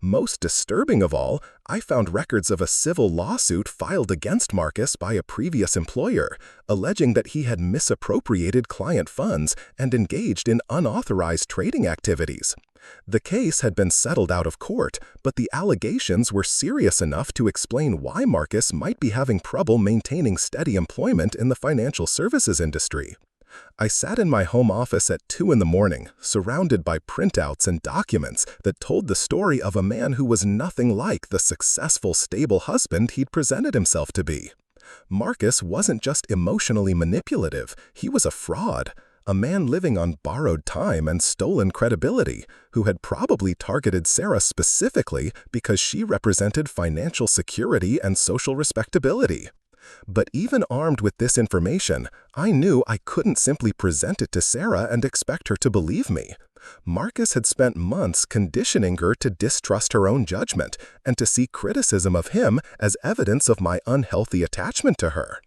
Speaker 1: Most disturbing of all, I found records of a civil lawsuit filed against Marcus by a previous employer, alleging that he had misappropriated client funds and engaged in unauthorized trading activities. The case had been settled out of court, but the allegations were serious enough to explain why Marcus might be having trouble maintaining steady employment in the financial services industry. I sat in my home office at 2 in the morning, surrounded by printouts and documents that told the story of a man who was nothing like the successful, stable husband he'd presented himself to be. Marcus wasn't just emotionally manipulative, he was a fraud, a man living on borrowed time and stolen credibility, who had probably targeted Sarah specifically because she represented financial security and social respectability. But even armed with this information, I knew I couldn't simply present it to Sarah and expect her to believe me. Marcus had spent months conditioning her to distrust her own judgment and to see criticism of him as evidence of my unhealthy attachment to her.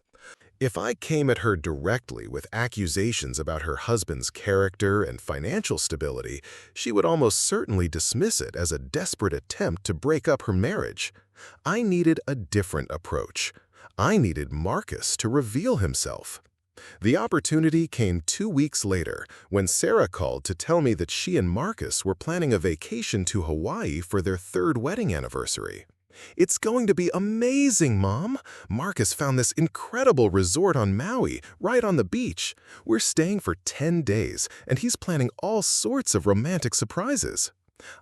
Speaker 1: If I came at her directly with accusations about her husband's character and financial stability, she would almost certainly dismiss it as a desperate attempt to break up her marriage. I needed a different approach. I needed Marcus to reveal himself. The opportunity came 2 weeks later when Sarah called to tell me that she and Marcus were planning a vacation to Hawaii for their 3rd wedding anniversary. "It's going to be amazing, Mom! Marcus found this incredible resort on Maui, right on the beach. We're staying for 10 days, and he's planning all sorts of romantic surprises."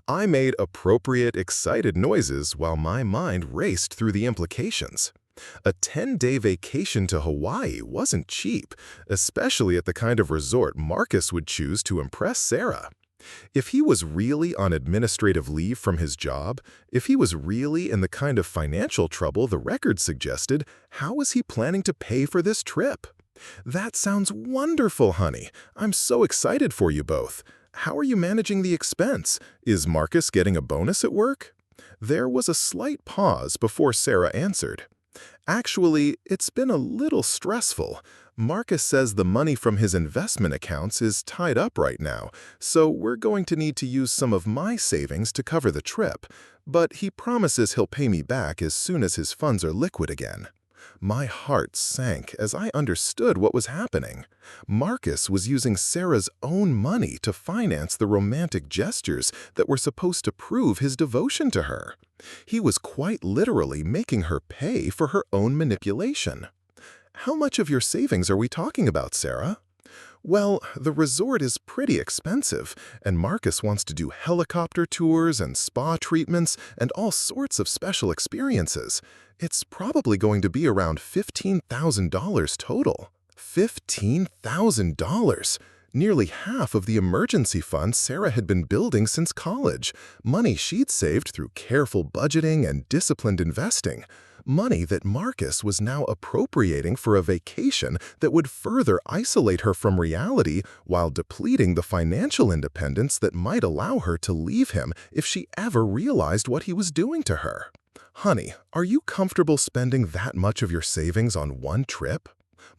Speaker 1: I made appropriate, excited noises while my mind raced through the implications. A 10-day vacation to Hawaii wasn't cheap, especially at the kind of resort Marcus would choose to impress Sarah. If he was really on administrative leave from his job, if he was really in the kind of financial trouble the record suggested, how was he planning to pay for this trip? "That sounds wonderful, honey. I'm so excited for you both. How are you managing the expense? Is Marcus getting a bonus at work?" There was a slight pause before Sarah answered. "Actually, it's been a little stressful. Marcus says the money from his investment accounts is tied up right now, so we're going to need to use some of my savings to cover the trip, but he promises he'll pay me back as soon as his funds are liquid again." My heart sank as I understood what was happening. Marcus was using Sarah's own money to finance the romantic gestures that were supposed to prove his devotion to her. He was quite literally making her pay for her own manipulation. "How much of your savings are we talking about, Sarah?" "Well, the resort is pretty expensive, and Marcus wants to do helicopter tours and spa treatments and all sorts of special experiences. It's probably going to be around $15,000 total." $15,000! Nearly half of the emergency fund Sarah had been building since college, money she'd saved through careful budgeting and disciplined investing, money that Marcus was now appropriating for a vacation that would further isolate her from reality while depleting the financial independence that might allow her to leave him if she ever realized what he was doing to her. Honey, are you comfortable spending that much of your savings on one trip?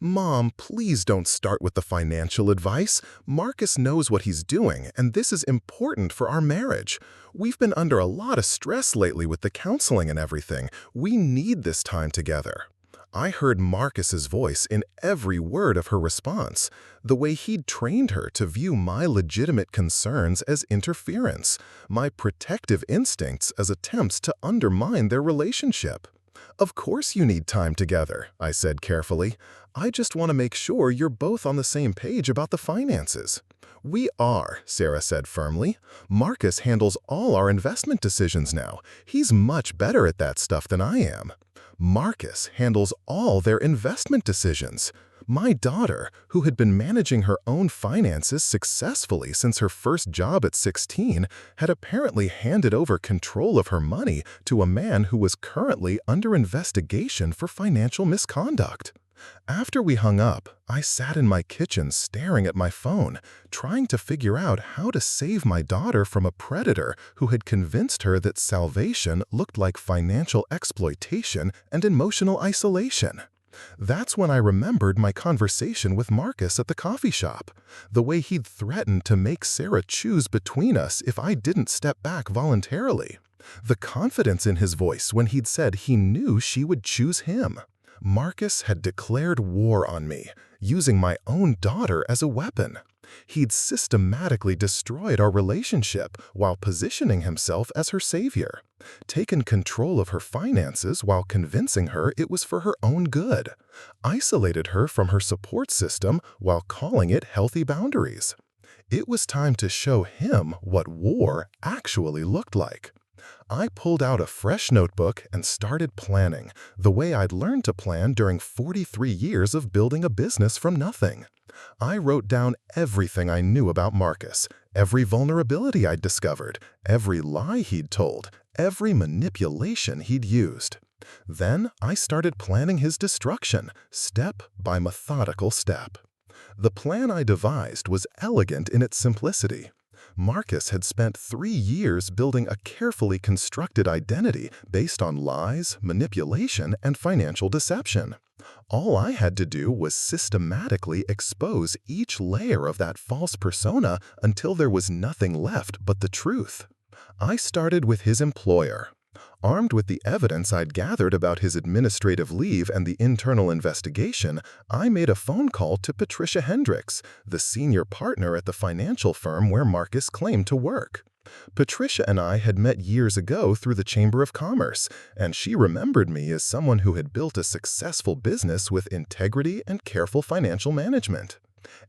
Speaker 1: Mom, please don't start with the financial advice. Marcus knows what he's doing, and this is important for our marriage. We've been under a lot of stress lately with the counseling and everything. We need this time together. I heard Marcus's voice in every word of her response, the way he'd trained her to view my legitimate concerns as interference, my protective instincts as attempts to undermine their relationship. Of course you need time together, I said carefully. I just want to make sure you're both on the same page about the finances. We are, Sarah said firmly. Marcus handles all our investment decisions now. He's much better at that stuff than I am. Marcus handles all their investment decisions. My daughter, who had been managing her own finances successfully since her first job at 16, had apparently handed over control of her money to a man who was currently under investigation for financial misconduct. After we hung up, I sat in my kitchen staring at my phone, trying to figure out how to save my daughter from a predator who had convinced her that salvation looked like financial exploitation and emotional isolation. That's when I remembered my conversation with Marcus at the coffee shop, the way he'd threatened to make Sarah choose between us if I didn't step back voluntarily. The confidence in his voice when he'd said he knew she would choose him. Marcus had declared war on me, using my own daughter as a weapon. He'd systematically destroyed our relationship while positioning himself as her savior, taken control of her finances while convincing her it was for her own good, isolated her from her support system while calling it healthy boundaries. It was time to show him what war actually looked like. I pulled out a fresh notebook and started planning, the way I'd learned to plan during 43 years of building a business from nothing. I wrote down everything I knew about Marcus, every vulnerability I'd discovered, every lie he'd told, every manipulation he'd used. Then I started planning his destruction, step by methodical step. The plan I devised was elegant in its simplicity. Marcus had spent 3 years building a carefully constructed identity based on lies, manipulation, and financial deception. All I had to do was systematically expose each layer of that false persona until there was nothing left but the truth. I started with his employer. Armed with the evidence I'd gathered about his administrative leave and the internal investigation, I made a phone call to Patricia Hendricks, the senior partner at the financial firm where Marcus claimed to work. Patricia and I had met years ago through the Chamber of Commerce, and she remembered me as someone who had built a successful business with integrity and careful financial management.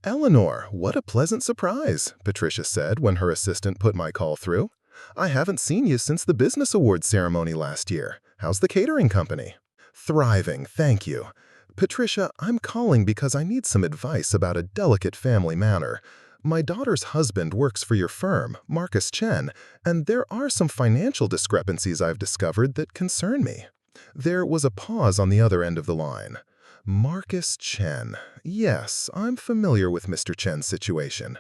Speaker 1: "Eleanor, what a pleasant surprise," Patricia said when her assistant put my call through. "I haven't seen you since the business awards ceremony last year. How's the catering company?" "Thriving, thank you. Patricia, I'm calling because I need some advice about a delicate family matter. My daughter's husband works for your firm, Marcus Chen, and there are some financial discrepancies I've discovered that concern me." There was a pause on the other end of the line. Marcus Chen. Yes, I'm familiar with Mr. Chen's situation.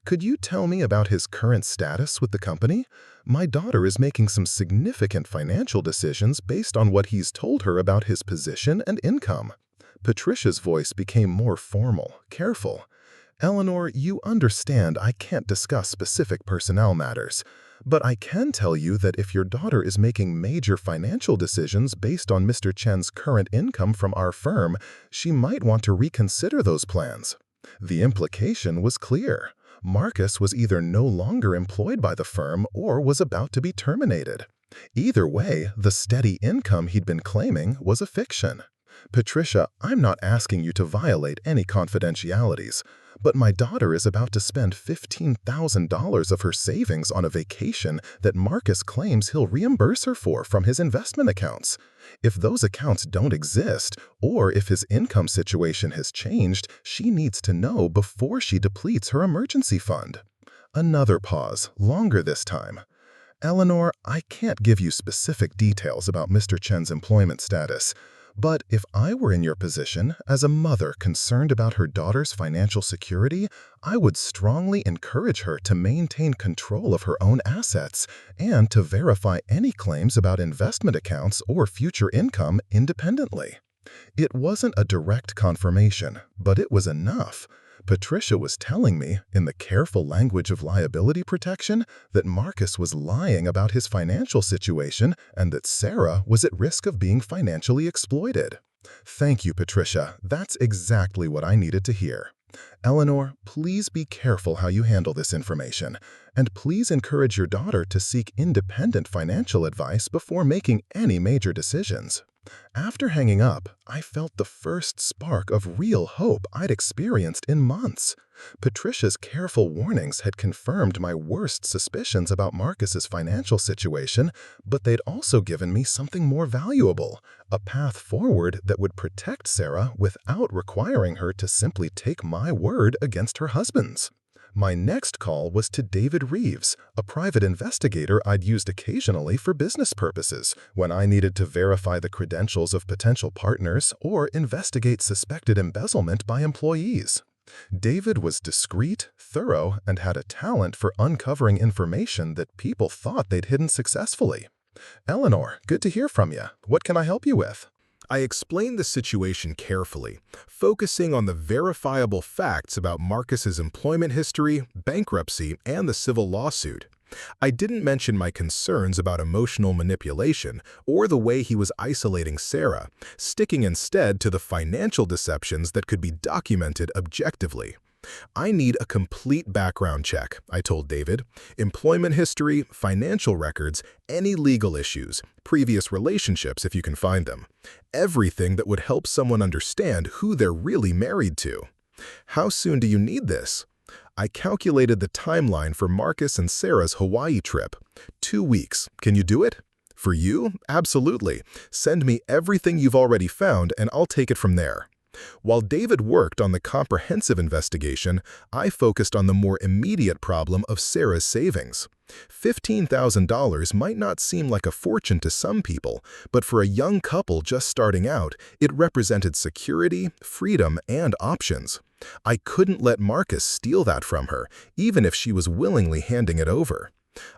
Speaker 1: Could you tell me about his current status with the company? My daughter is making some significant financial decisions based on what he's told her about his position and income. Patricia's voice became more formal, careful. "Eleanor, you understand I can't discuss specific personnel matters, but I can tell you that if your daughter is making major financial decisions based on Mr. Chen's current income from our firm, she might want to reconsider those plans." The implication was clear. Marcus was either no longer employed by the firm or was about to be terminated. Either way, the steady income he'd been claiming was a fiction. "Patricia, I'm not asking you to violate any confidentialities, But my daughter is about to spend $15,000 of her savings on a vacation that Marcus claims he'll reimburse her for from his investment accounts. If those accounts don't exist, or if his income situation has changed, she needs to know before she depletes her emergency fund." Another pause, longer this time. "Eleanor, I can't give you specific details about Mr. Chen's employment status, but if I were in your position, as a mother concerned about her daughter's financial security, I would strongly encourage her to maintain control of her own assets and to verify any claims about investment accounts or future income independently." It wasn't a direct confirmation, but it was enough. Patricia was telling me, in the careful language of liability protection, that Marcus was lying about his financial situation and that Sarah was at risk of being financially exploited. Thank you, Patricia. That's exactly what I needed to hear. Eleanor, please be careful how you handle this information, and please encourage your daughter to seek independent financial advice before making any major decisions. After hanging up, I felt the first spark of real hope I'd experienced in months. Patricia's careful warnings had confirmed my worst suspicions about Marcus's financial situation, but they'd also given me something more valuable, a path forward that would protect Sarah without requiring her to simply take my word against her husband's. My next call was to David Reeves, a private investigator I'd used occasionally for business purposes when I needed to verify the credentials of potential partners or investigate suspected embezzlement by employees. David was discreet, thorough, and had a talent for uncovering information that people thought they'd hidden successfully. Eleanor, good to hear from you. What can I help you with?
Speaker 2: I explained the situation carefully, focusing on the verifiable facts about Marcus's employment history, bankruptcy, and the civil lawsuit. I didn't mention my concerns about emotional manipulation or the way he was isolating Sarah, sticking instead to the financial deceptions that could be documented objectively. "I need a complete background check," I told David. "Employment history, financial records, any legal issues, previous relationships if you can find them. Everything that would help someone understand who they're really married to." "How soon do you need this?" I calculated the timeline for Marcus and Sarah's Hawaii trip. 2 weeks. Can you do it? "For you? Absolutely. Send me everything you've already found and I'll take it from there." While David worked on the comprehensive investigation, I focused on the more immediate problem of Sarah's savings. $15,000 might not seem like a fortune to some people, but for a young couple just starting out, it represented security, freedom, and options. I couldn't let Marcus steal that from her, even if she was willingly handing it over.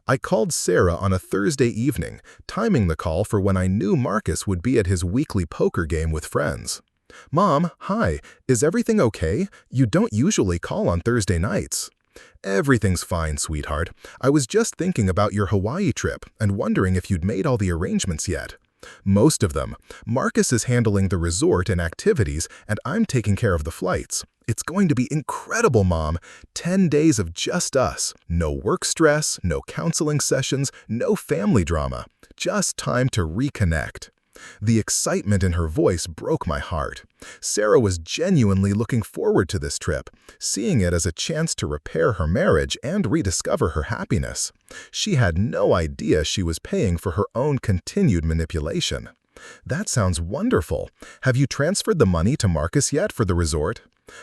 Speaker 2: I called Sarah on a Thursday evening, timing the call for when I knew Marcus would be at his weekly poker game with friends. "Mom, hi, is everything okay? You don't usually call on Thursday nights." "Everything's fine, sweetheart. I was just thinking about your Hawaii trip and wondering if you'd made all the arrangements yet." "Most of them. Marcus is handling the resort and activities, and I'm taking care of the flights. It's going to be incredible, Mom. 10 days of just us. No work stress, no counseling sessions, no family drama. Just time to reconnect." The excitement in her voice broke my heart. Sarah was genuinely looking forward to this trip, seeing it as a chance to repair her marriage and rediscover her happiness. She had no idea she was paying for her own continued manipulation. "That sounds wonderful. Have you transferred the money to Marcus yet for the resort?"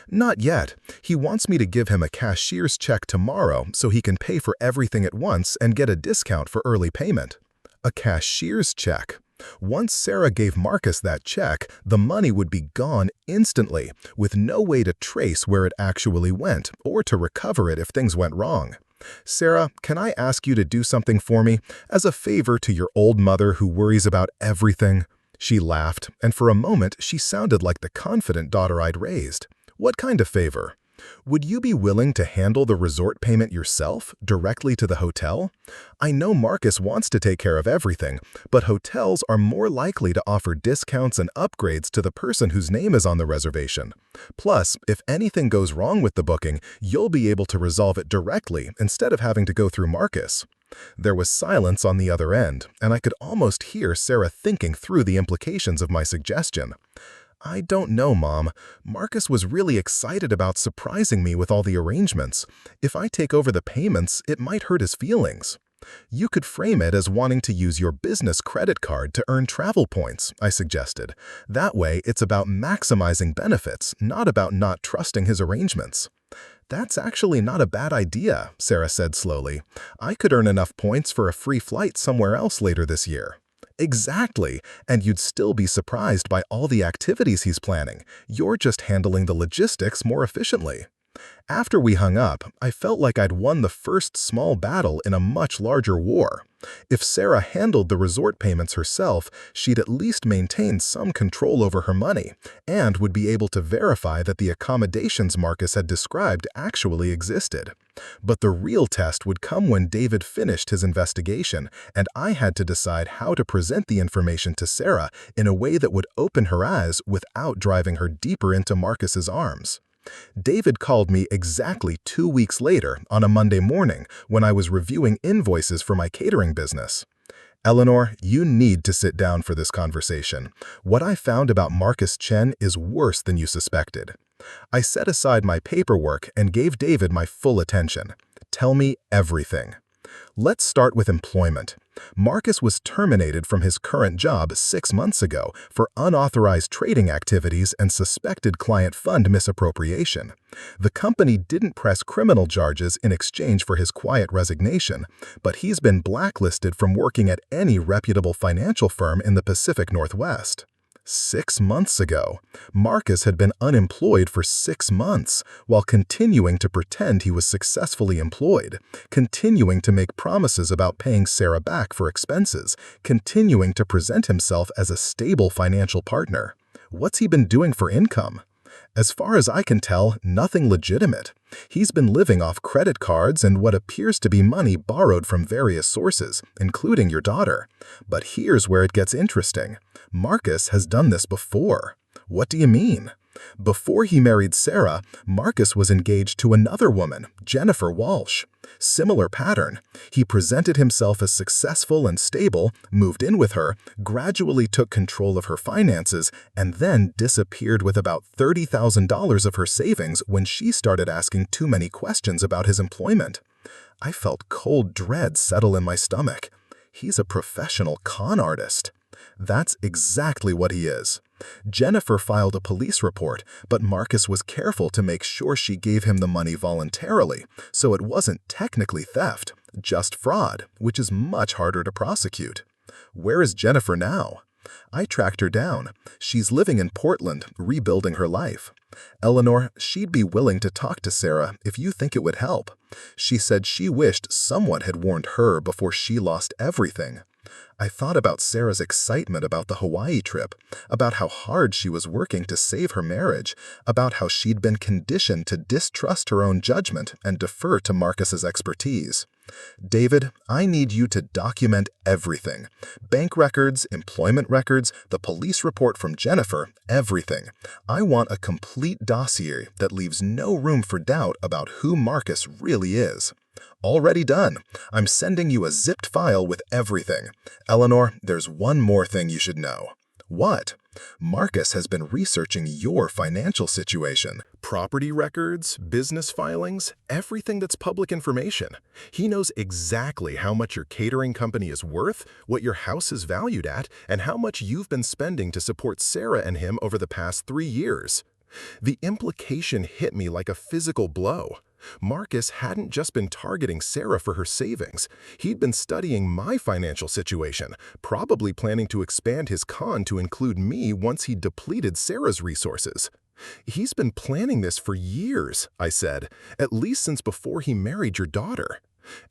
Speaker 2: "Not yet. He wants me to give him a cashier's check tomorrow so he can pay for everything at once and get a discount for early payment." A cashier's check. Once Sarah gave Marcus that check, the money would be gone instantly, with no way to trace where it actually went or to recover it if things went wrong. "Sarah, can I ask you to do something for me, as a favor to your old mother who worries about everything?" She laughed, and for a moment she sounded like the confident daughter I'd raised. "What kind of favor?" "Would you be willing to handle the resort payment yourself, directly to the hotel? I know Marcus wants to take care of everything, but hotels are more likely to offer discounts and upgrades to the person whose name is on the reservation. Plus, if anything goes wrong with the booking, you'll be able to resolve it directly instead of having to go through Marcus." There was silence on the other end, and I could almost hear Sarah thinking through the implications of my suggestion.
Speaker 1: I don't know, Mom. Marcus was really excited about surprising me with all the arrangements. If I take over the payments, it might hurt his feelings. You could frame it as wanting to use your business credit card to earn travel points, I suggested. That way, it's about maximizing benefits, not about not trusting his arrangements. That's actually not a bad idea, Sarah said slowly. I could earn enough points for a free flight somewhere else later this year. Exactly, and you'd still be surprised by all the activities he's planning. You're just handling the logistics more efficiently. After we hung up, I felt like I'd won the first small battle in a much larger war. If Sarah handled the resort payments herself, she'd at least maintain some control over her money and would be able to verify that the accommodations Marcus had described actually existed. But the real test would come when David finished his investigation, and I had to decide how to present the information to Sarah in a way that would open her eyes without driving her deeper into Marcus's arms. David called me exactly 2 weeks later on a Monday morning when I was reviewing invoices for my catering business. Eleanor, you need to sit down for this conversation. What I found about Marcus Chen is worse than you suspected. I set aside my paperwork and gave David my full attention. Tell me everything. Let's start with employment. Marcus was terminated from his current job 6 months ago for unauthorized trading activities and suspected client fund misappropriation. The company didn't press criminal charges in exchange for his quiet resignation, but he's been blacklisted from working at any reputable financial firm in the Pacific Northwest. 6 months ago, Marcus had been unemployed for 6 months while continuing to pretend he was successfully employed, continuing to make promises about paying Sarah back for expenses, continuing to present himself as a stable financial partner. What's he been doing for income? As far as I can tell, nothing legitimate. He's been living off credit cards and what appears to be money borrowed from various sources, including your daughter. But here's where it gets interesting. Marcus has done this before. What do you mean? Before he married Sarah, Marcus was engaged to another woman, Jennifer Walsh. Similar pattern. He presented himself as successful and stable, moved in with her, gradually took control of her finances, and then disappeared with about $30,000 of her savings when she started asking too many questions about his employment. I felt cold dread settle in my stomach. He's a professional con artist. That's exactly what he is. Jennifer filed a police report, but Marcus was careful to make sure she gave him the money voluntarily, so it wasn't technically theft, just fraud, which is much harder to prosecute. Where is Jennifer now? I tracked her down. She's living in Portland, rebuilding her life. Eleanor, she'd be willing to talk to Sarah if you think it would help. She said she wished someone had warned her before she lost everything. I thought about Sarah's excitement about the Hawaii trip, about how hard she was working to save her marriage, about how she'd been conditioned to distrust her own judgment and defer to Marcus's expertise. David, I need you to document everything. Bank records, employment records, the police report from Jennifer, everything. I want a complete dossier that leaves no room for doubt about who Marcus really is. Already done. I'm sending you a zipped file with everything. Eleanor, there's one more thing you should know. What? Marcus has been researching your financial situation. Property records, business filings, everything that's public information. He knows exactly how much your catering company is worth, what your house is valued at, and how much you've been spending to support Sarah and him over the past 3 years. The implication hit me like a physical blow. Marcus hadn't just been targeting Sarah for her savings. He'd been studying my financial situation, probably planning to expand his con to include me once he'd depleted Sarah's resources. He's been planning this for years, I said, at least since before he married your daughter.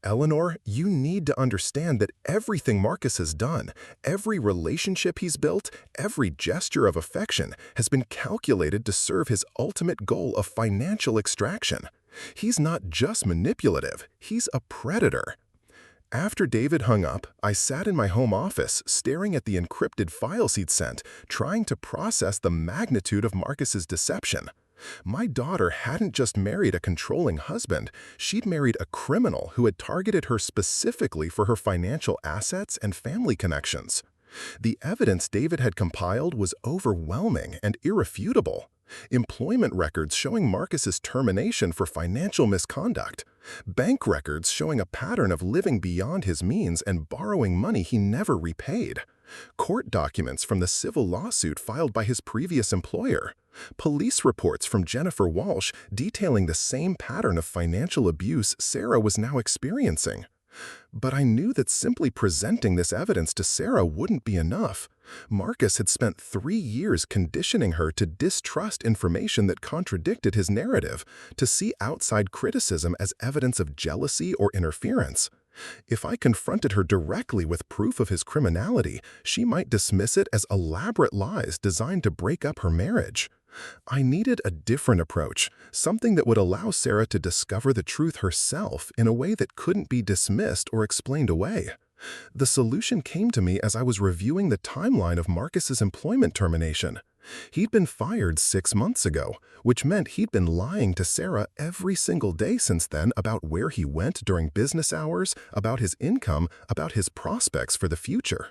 Speaker 1: Eleanor, you need to understand that everything Marcus has done, every relationship he's built, every gesture of affection has been calculated to serve his ultimate goal of financial extraction. He's not just manipulative, he's a predator. After David hung up, I sat in my home office staring at the encrypted files he'd sent, trying to process the magnitude of Marcus's deception. My daughter hadn't just married a controlling husband, she'd married a criminal who had targeted her specifically for her financial assets and family connections. The evidence David had compiled was overwhelming and irrefutable. Employment records showing Marcus's termination for financial misconduct. Bank records showing a pattern of living beyond his means and borrowing money he never repaid. Court documents from the civil lawsuit filed by his previous employer. Police reports from Jennifer Walsh detailing the same pattern of financial abuse Sarah was now experiencing. But I knew that simply presenting this evidence to Sarah wouldn't be enough. Marcus had spent 3 years conditioning her to distrust information that contradicted his narrative, to see outside criticism as evidence of jealousy or interference. If I confronted her directly with proof of his criminality, she might dismiss it as elaborate lies designed to break up her marriage. I needed a different approach, something that would allow Sarah to discover the truth herself in a way that couldn't be dismissed or explained away. The solution came to me as I was reviewing the timeline of Marcus's employment termination. He'd been fired 6 months ago, which meant he'd been lying to Sarah every single day since then about where he went during business hours, about his income, about his prospects for the future.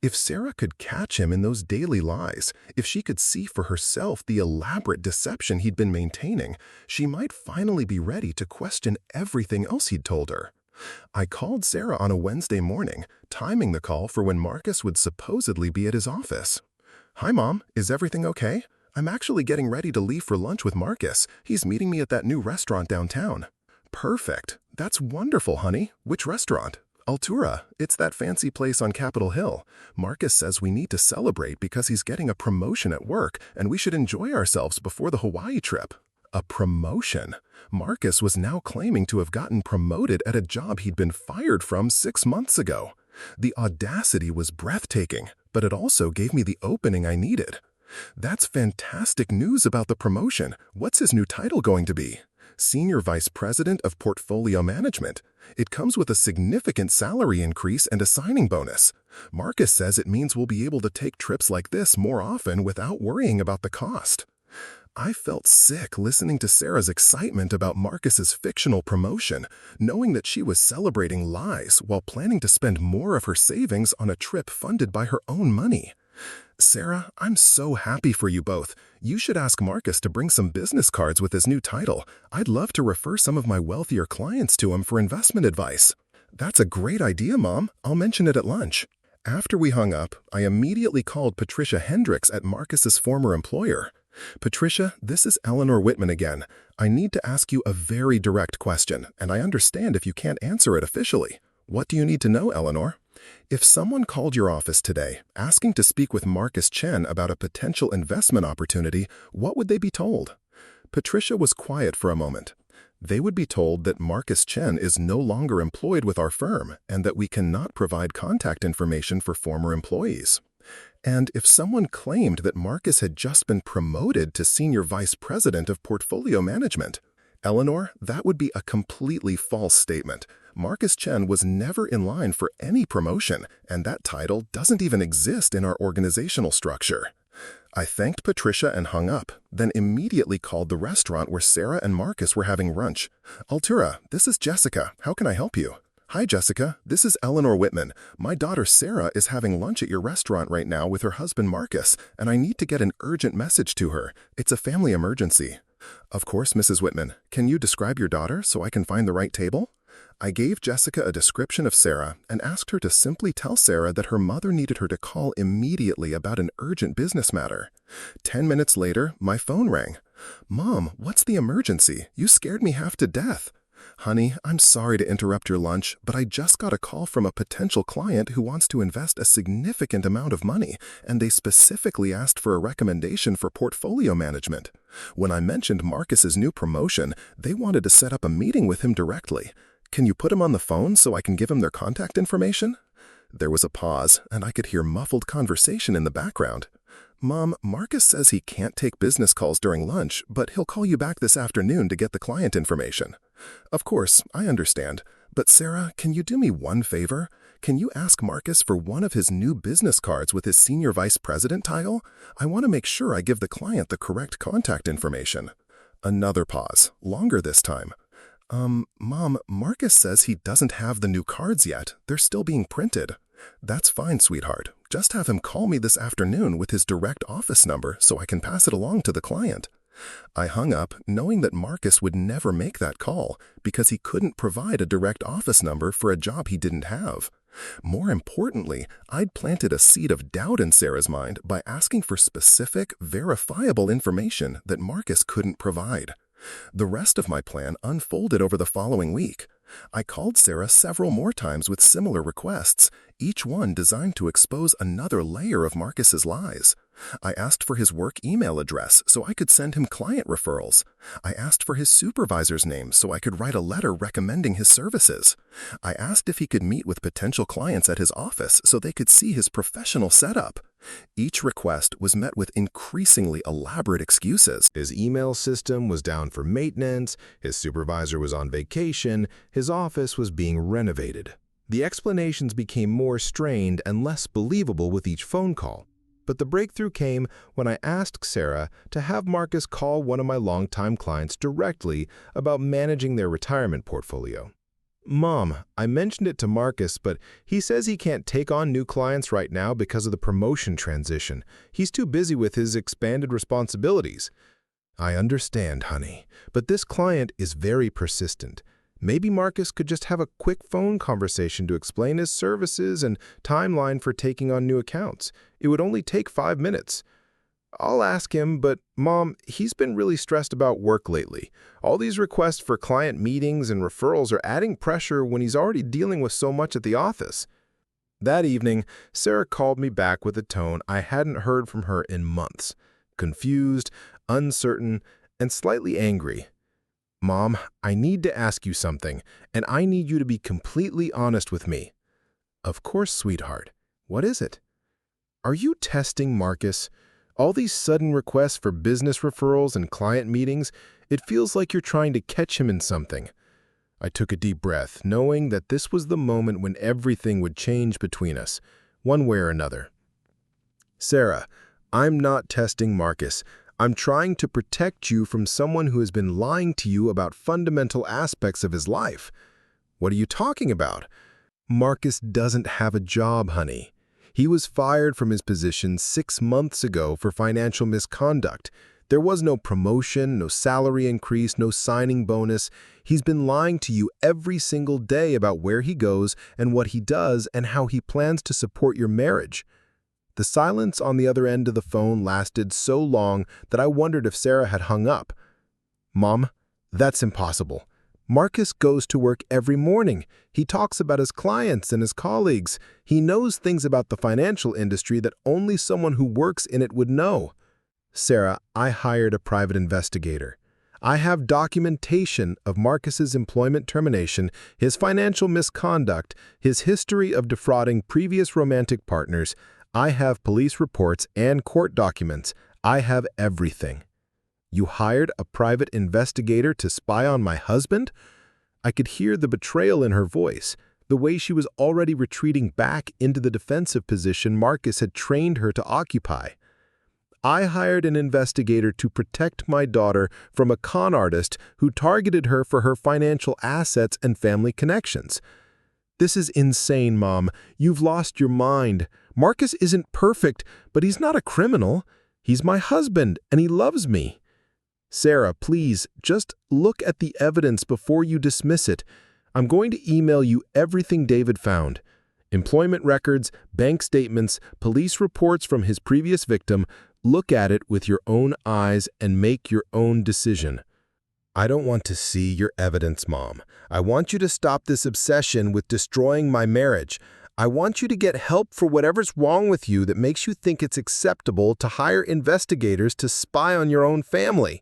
Speaker 1: If Sarah could catch him in those daily lies, if she could see for herself the elaborate deception he'd been maintaining, she might finally be ready to question everything else he'd told her. I called Sarah on a Wednesday morning, timing the call for when Marcus would supposedly be at his office. "Hi, Mom. Is everything okay? I'm actually getting ready to leave for lunch with Marcus. He's meeting me at that new restaurant downtown." "Perfect. That's wonderful, honey. Which restaurant?" "Altura. It's that fancy place on Capitol Hill. Marcus says we need to celebrate because he's getting a promotion at work, and we should enjoy ourselves before the Hawaii trip." A promotion? Marcus was now claiming to have gotten promoted at a job he'd been fired from 6 months ago. The audacity was breathtaking, but it also gave me the opening I needed. "That's fantastic news about the promotion. What's his new title going to be?" "Senior Vice President of Portfolio Management. It comes with a significant salary increase and a signing bonus. Marcus says it means we'll be able to take trips like this more often without worrying about the cost." I felt sick listening to Sarah's excitement about Marcus's fictional promotion, knowing that she was celebrating lies while planning to spend more of her savings on a trip funded by her own money. "Sarah, I'm so happy for you both. You should ask Marcus to bring some business cards with his new title. I'd love to refer some of my wealthier clients to him for investment advice." "That's a great idea, Mom. I'll mention it at lunch." After we hung up, I immediately called Patricia Hendricks at Marcus's former employer. "Patricia, this is Eleanor Whitman again. I need to ask you a very direct question, and I understand if you can't answer it officially." "What do you need to know, Eleanor?" "If someone called your office today, asking to speak with Marcus Chen about a potential investment opportunity, what would they be told?" Patricia was quiet for a moment. "They would be told that Marcus Chen is no longer employed with our firm and that we cannot provide contact information for former employees." "And if someone claimed that Marcus had just been promoted to Senior Vice President of Portfolio Management?" "Eleanor, that would be a completely false statement. Marcus Chen was never in line for any promotion, and that title doesn't even exist in our organizational structure." I thanked Patricia and hung up, then immediately called the restaurant where Sarah and Marcus were having lunch. "Altura, this is Jessica. How can I help you?" "Hi, Jessica. This is Eleanor Whitman. My daughter Sarah is having lunch at your restaurant right now with her husband Marcus, and I need to get an urgent message to her. It's a family emergency." "Of course, Mrs. Whitman. Can you describe your daughter so I can find the right table?" I gave Jessica a description of Sarah and asked her to simply tell Sarah that her mother needed her to call immediately about an urgent business matter. 10 minutes later, my phone rang. "Mom, what's the emergency? You scared me half to death." "Honey, I'm sorry to interrupt your lunch, but I just got a call from a potential client who wants to invest a significant amount of money, and they specifically asked for a recommendation for portfolio management. When I mentioned Marcus's new promotion, they wanted to set up a meeting with him directly. Can you put him on the phone so I can give him their contact information?" There was a pause, and I could hear muffled conversation in the background. "Mom, Marcus says he can't take business calls during lunch, but he'll call you back this afternoon to get the client information." "Of course, I understand. But Sarah, can you do me one favor? Can you ask Marcus for one of his new business cards with his Senior Vice President title? I want to make sure I give the client the correct contact information." Another pause, longer this time. Mom, Marcus says he doesn't have the new cards yet. They're still being printed." "That's fine, sweetheart. Just have him call me this afternoon with his direct office number so I can pass it along to the client." I hung up, knowing that Marcus would never make that call because he couldn't provide a direct office number for a job he didn't have. More importantly, I'd planted a seed of doubt in Sarah's mind by asking for specific, verifiable information that Marcus couldn't provide. The rest of my plan unfolded over the following week. I called Sarah several more times with similar requests, each one designed to expose another layer of Marcus's lies. I asked for his work email address so I could send him client referrals. I asked for his supervisor's name so I could write a letter recommending his services. I asked if he could meet with potential clients at his office so they could see his professional setup. Each request was met with increasingly elaborate excuses.
Speaker 2: His email system was down for maintenance, his supervisor was on vacation, his office was being renovated. The explanations became more strained and less believable with each phone call. But the breakthrough came when I asked Sarah to have Marcus call one of my longtime clients directly about managing their retirement portfolio. "Mom, I mentioned it to Marcus, but he says he can't take on new clients right now because of the promotion transition. He's too busy with his expanded responsibilities." "I understand, honey, but this client is very persistent. Maybe Marcus could just have a quick phone conversation to explain his services and timeline for taking on new accounts. It would only take 5 minutes." "I'll ask him, but Mom, he's been really stressed about work lately. All these requests for client meetings and referrals are adding pressure when he's already dealing with so much at the office." That evening, Sarah called me back with a tone I hadn't heard from her in months. Confused, uncertain, and slightly angry. "Mom, I need to ask you something, and I need you to be completely honest with me." "Of course, sweetheart. What is it?" "Are you testing Marcus? All these sudden requests for business referrals and client meetings, it feels like you're trying to catch him in something." I took a deep breath, knowing that this was the moment when everything would change between us, one way or another. "Sarah, I'm not testing Marcus. I'm trying to protect you from someone who has been lying to you about fundamental aspects of his life." "What are you talking about?" "Marcus doesn't have a job, honey. He was fired from his position 6 months ago for financial misconduct. There was no promotion, no salary increase, no signing bonus. He's been lying to you every single day about where he goes and what he does and how he plans to support your marriage." The silence on the other end of the phone lasted so long that I wondered if Sarah had hung up. "Mom, that's impossible. Marcus goes to work every morning. He talks about his clients and his colleagues. He knows things about the financial industry that only someone who works in it would know." "Sarah, I hired a private investigator. I have documentation of Marcus's employment termination, his financial misconduct, his history of defrauding previous romantic partners. I have police reports and court documents. I have everything." "You hired a private investigator to spy on my husband?" I could hear the betrayal in her voice, the way she was already retreating back into the defensive position Marcus had trained her to occupy. "I hired an investigator to protect my daughter from a con artist who targeted her for her financial assets and family connections." "This is insane, Mom. You've lost your mind. Marcus isn't perfect, but he's not a criminal. He's my husband, and he loves me." "Sarah, please, just look at the evidence before you dismiss it. I'm going to email you everything David found. Employment records, bank statements, police reports from his previous victim. Look at it with your own eyes and make your own decision." "I don't want to see your evidence, Mom. I want you to stop this obsession with destroying my marriage. I want you to get help for whatever's wrong with you that makes you think it's acceptable to hire investigators to spy on your own family."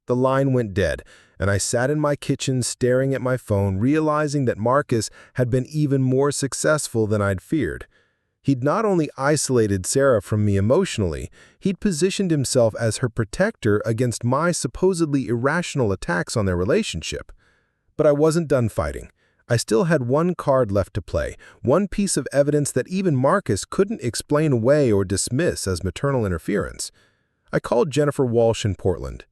Speaker 2: The line went dead, and I sat in my kitchen staring at my phone, realizing that Marcus had been even more successful than I'd feared. He'd not only isolated Sarah from me emotionally, he'd positioned himself as her protector against my supposedly irrational attacks on their relationship. But I wasn't done fighting. I still had one card left to play, one piece of evidence that even Marcus couldn't explain away or dismiss as maternal interference. I called Jennifer Walsh in Portland.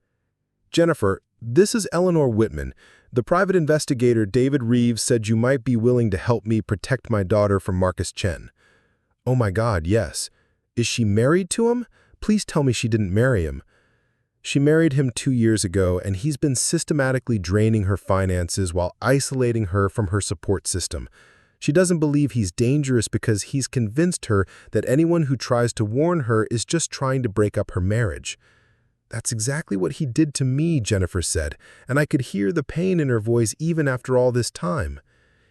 Speaker 2: "Jennifer, this is Eleanor Whitman. The private investigator David Reeves said you might be willing to help me protect my daughter from Marcus Chen." Oh my God, yes. Is she married to him? Please tell me she didn't marry him. She married him 2 years ago, and he's been systematically draining her finances while isolating her from her support system. She doesn't believe he's dangerous because he's convinced her that anyone who tries to warn her is just trying to break up her marriage. That's exactly what he did to me, Jennifer said, and I could hear the pain in her voice even after all this time.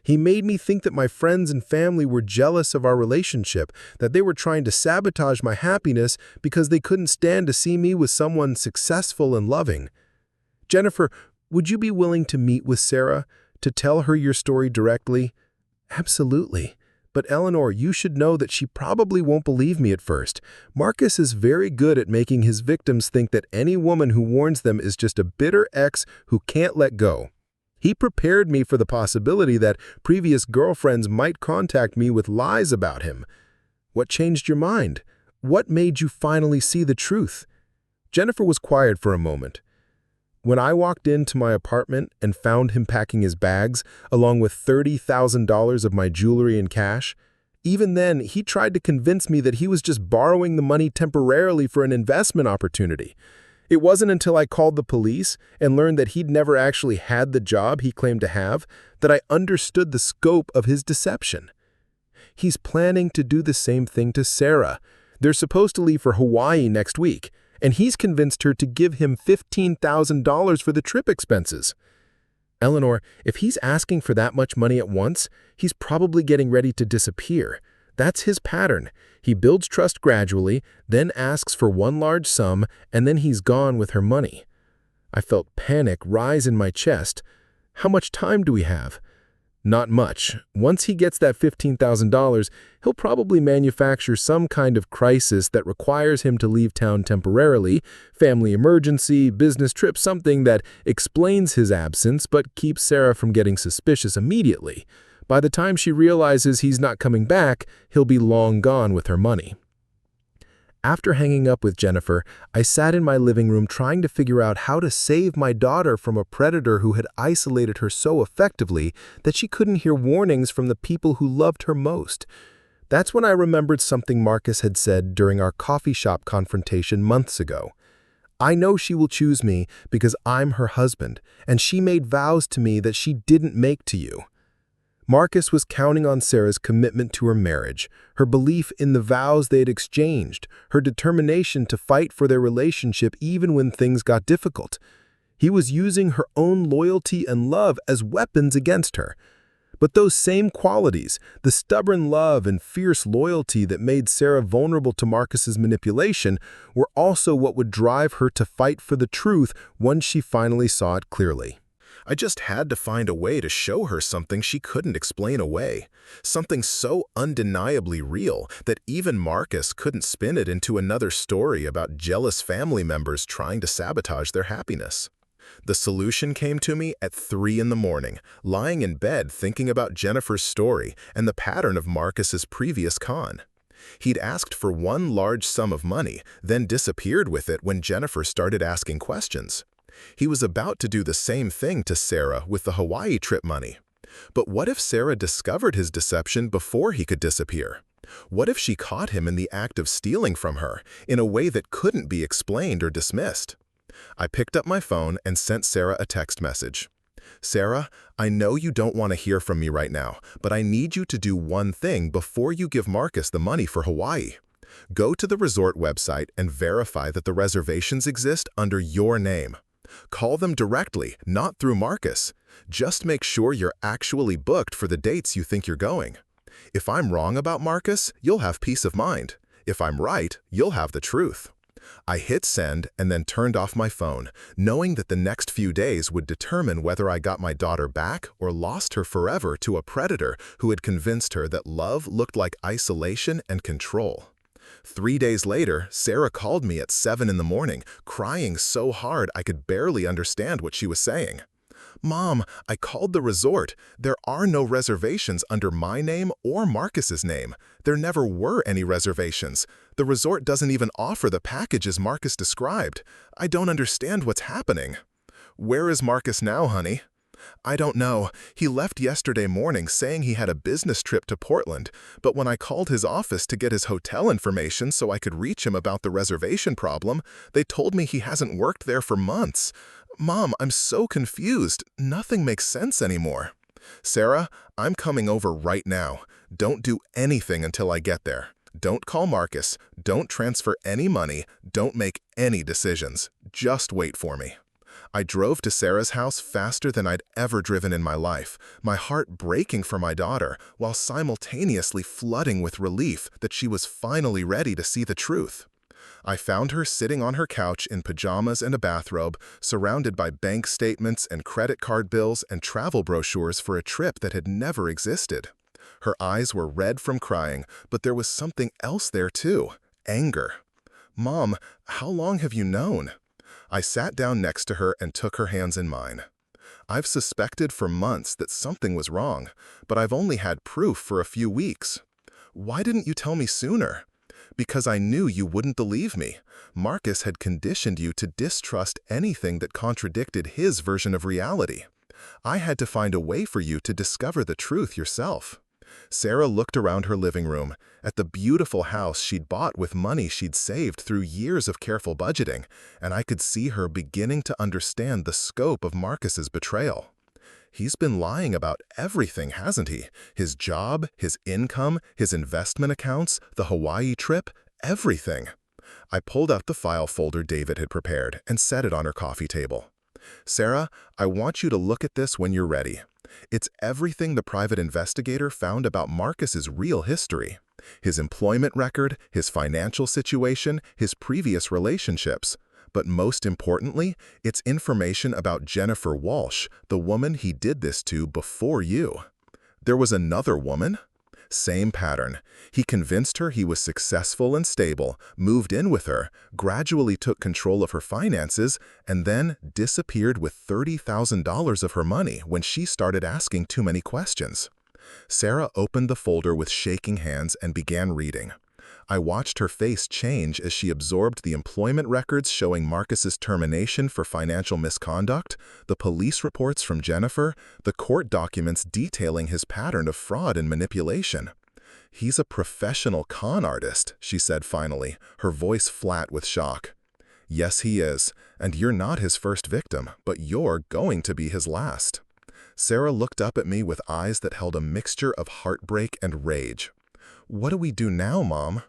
Speaker 2: He made me think that my friends and family were jealous of our relationship, that they were trying to sabotage my happiness because they couldn't stand to see me with someone successful and loving. Jennifer, would you be willing to meet with Sarah, to tell her your story directly? Absolutely. But Eleanor, you should know that she probably won't believe me at first. Marcus is very good at making his victims think that any woman who warns them is just a bitter ex who can't let go. He prepared me for the possibility that previous girlfriends might contact me with lies about him. What changed your mind? What made you finally see the truth? Jennifer was quiet for a moment. When I walked into my apartment and found him packing his bags, along with $30,000 of my jewelry and cash, even then he tried to convince me that he was just borrowing the money temporarily for an investment opportunity. It wasn't until I called the police and learned that he'd never actually had the job he claimed to have that I understood the scope of his deception. He's planning to do the same thing to Sarah. They're supposed to leave for Hawaii next week, and he's convinced her to give him $15,000 for the trip expenses. Eleanor, if he's asking for that much money at once, he's probably getting ready to disappear. That's his pattern. He builds trust gradually, then asks for one large sum, and then he's gone with her money. I felt panic rise in my chest. How much time do we have? Not much. Once he gets that $15,000, he'll probably manufacture some kind of crisis that requires him to leave town temporarily, family emergency, business trip, something that explains his absence but keeps Sarah from getting suspicious immediately. By the time she realizes he's not coming back, he'll be long gone with her money. After hanging up with Jennifer, I sat in my living room trying to figure out how to save my daughter from a predator who had isolated her so effectively that she couldn't hear warnings from the people who loved her most. That's when I remembered something Marcus had said during our coffee shop confrontation months ago. I know she will choose me because I'm her husband, and she made vows to me that she didn't make to you. Marcus was counting on Sarah's commitment to her marriage, her belief in the vows they had exchanged, her determination to fight for their relationship even when things got difficult. He was using her own loyalty and love as weapons against her. But those same qualities, the stubborn love and fierce loyalty that made Sarah vulnerable to Marcus's manipulation, were also what would drive her to fight for the truth once she finally saw it clearly.
Speaker 1: I just had to find a way to show her something she couldn't explain away, something so undeniably real that even Marcus couldn't spin it into another story about jealous family members trying to sabotage their happiness. The solution came to me at 3 in the morning, lying in bed thinking about Jennifer's story and the pattern of Marcus's previous con. He'd asked for one large sum of money, then disappeared with it when Jennifer started asking questions. He was about to do the same thing to Sarah with the Hawaii trip money. But what if Sarah discovered his deception before he could disappear? What if she caught him in the act of stealing from her in a way that couldn't be explained or dismissed? I picked up my phone and sent Sarah a text message. Sarah, I know you don't want to hear from me right now, but I need you to do one thing before you give Marcus the money for Hawaii. Go to the resort website and verify that the reservations exist under your name. Call them directly, not through Marcus. Just make sure you're actually booked for the dates you think you're going. If I'm wrong about Marcus, you'll have peace of mind. If I'm right, you'll have the truth. I hit send and then turned off my phone, knowing that the next few days would determine whether I got my daughter back or lost her forever to a predator who had convinced her that love looked like isolation and control. 3 days later, Sarah called me at 7 in the morning, crying so hard I could barely understand what she was saying. Mom, I called the resort. There are no reservations under my name or Marcus's name. There never were any reservations. The resort doesn't even offer the packages Marcus described. I don't understand what's happening. Where is Marcus now, honey? I don't know. He left yesterday morning saying he had a business trip to Portland, but when I called his office to get his hotel information so I could reach him about the reservation problem, they told me he hasn't worked there for months. Mom, I'm so confused. Nothing makes sense anymore. Sarah, I'm coming over right now. Don't do anything until I get there. Don't call Marcus. Don't transfer any money. Don't make any decisions. Just wait for me. I drove to Sarah's house faster than I'd ever driven in my life, my heart breaking for my daughter, while simultaneously flooding with relief that she was finally ready to see the truth. I found her sitting on her couch in pajamas and a bathrobe, surrounded by bank statements and credit card bills and travel brochures for a trip that had never existed. Her eyes were red from crying, but there was something else there too: anger. Mom, how long have you known? I sat down next to her and took her hands in mine. I've suspected for months that something was wrong, but I've only had proof for a few weeks. Why didn't you tell me sooner? Because I knew you wouldn't believe me. Marcus had conditioned you to distrust anything that contradicted his version of reality. I had to find a way for you to discover the truth yourself. Sarah looked around her living room, at the beautiful house she'd bought with money she'd saved through years of careful budgeting, and I could see her beginning to understand the scope of Marcus's betrayal. He's been lying about everything, hasn't he? His job, his income, his investment accounts, the Hawaii trip, everything. I pulled out the file folder David had prepared and set it on her coffee table. Sarah, I want you to look at this when you're ready. It's everything the private investigator found about Marcus's real history. His employment record, his financial situation, his previous relationships. But most importantly, it's information about Jennifer Walsh, the woman he did this to before you. There was another woman? Same pattern. He convinced her he was successful and stable, moved in with her, gradually took control of her finances, and then disappeared with $30,000 of her money when she started asking too many questions. Sarah opened the folder with shaking hands and began reading. I watched her face change as she absorbed the employment records showing Marcus's termination for financial misconduct, the police reports from Jennifer, the court documents detailing his pattern of fraud and manipulation. He's a professional con artist, she said finally, her voice flat with shock. Yes, he is, and you're not his first victim, but you're going to be his last. Sarah looked up at me with eyes that held a mixture of heartbreak and rage. What do we do now, Mom?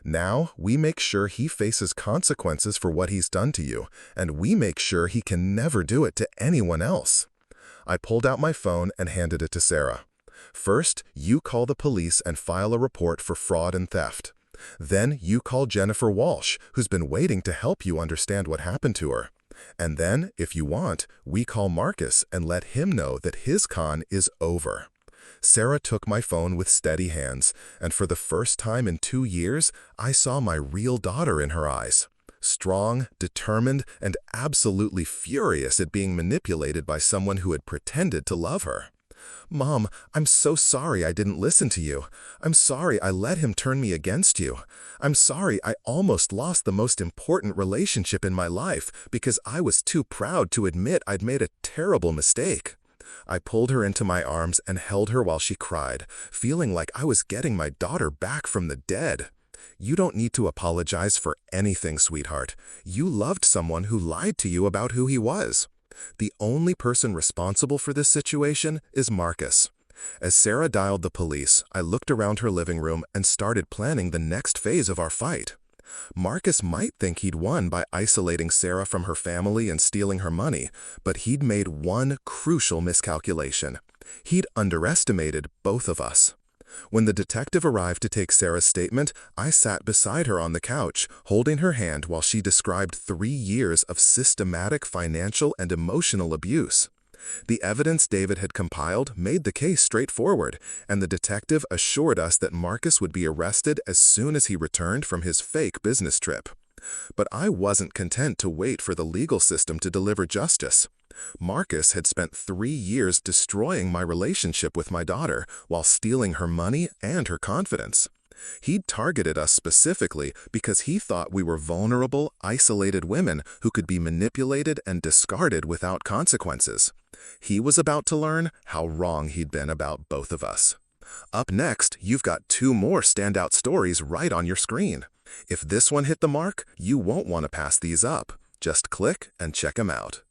Speaker 1: Now, we make sure he faces consequences for what he's done to you, and we make sure he can never do it to anyone else. I pulled out my phone and handed it to Sarah. First, you call the police and file a report for fraud and theft. Then you call Jennifer Walsh, who's been waiting to help you understand what happened to her. And then, if you want, we call Marcus and let him know that his con is over. Sarah took my phone with steady hands, and for the first time in 2 years, I saw my real daughter in her eyes. Strong, determined, and absolutely furious at being manipulated by someone who had pretended to love her. Mom, I'm so sorry I didn't listen to you. I'm sorry I let him turn me against you. I'm sorry I almost lost the most important relationship in my life because I was too proud to admit I'd made a terrible mistake. I pulled her into my arms and held her while she cried, feeling like I was getting my daughter back from the dead. You don't need to apologize for anything, sweetheart. You loved someone who lied to you about who he was. The only person responsible for this situation is Marcus. As Sarah dialed the police, I looked around her living room and started planning the next phase of our fight. Marcus might think he'd won by isolating Sarah from her family and stealing her money, but he'd made one crucial miscalculation. He'd underestimated both of us. When the detective arrived to take Sarah's statement, I sat beside her on the couch, holding her hand while she described 3 years of systematic financial and emotional abuse. The evidence David had compiled made the case straightforward, and the detective assured us that Marcus would be arrested as soon as he returned from his fake business trip. But I wasn't content to wait for the legal system to deliver justice. Marcus had spent 3 years destroying my relationship with my daughter while stealing her money and her confidence. He'd targeted us specifically because he thought we were vulnerable, isolated women who could be manipulated and discarded without consequences. He was about to learn how wrong he'd been about both of us. Up next, you've got 2 more standout stories right on your screen. If this one hit the mark, you won't want to pass these up. Just click and check them out.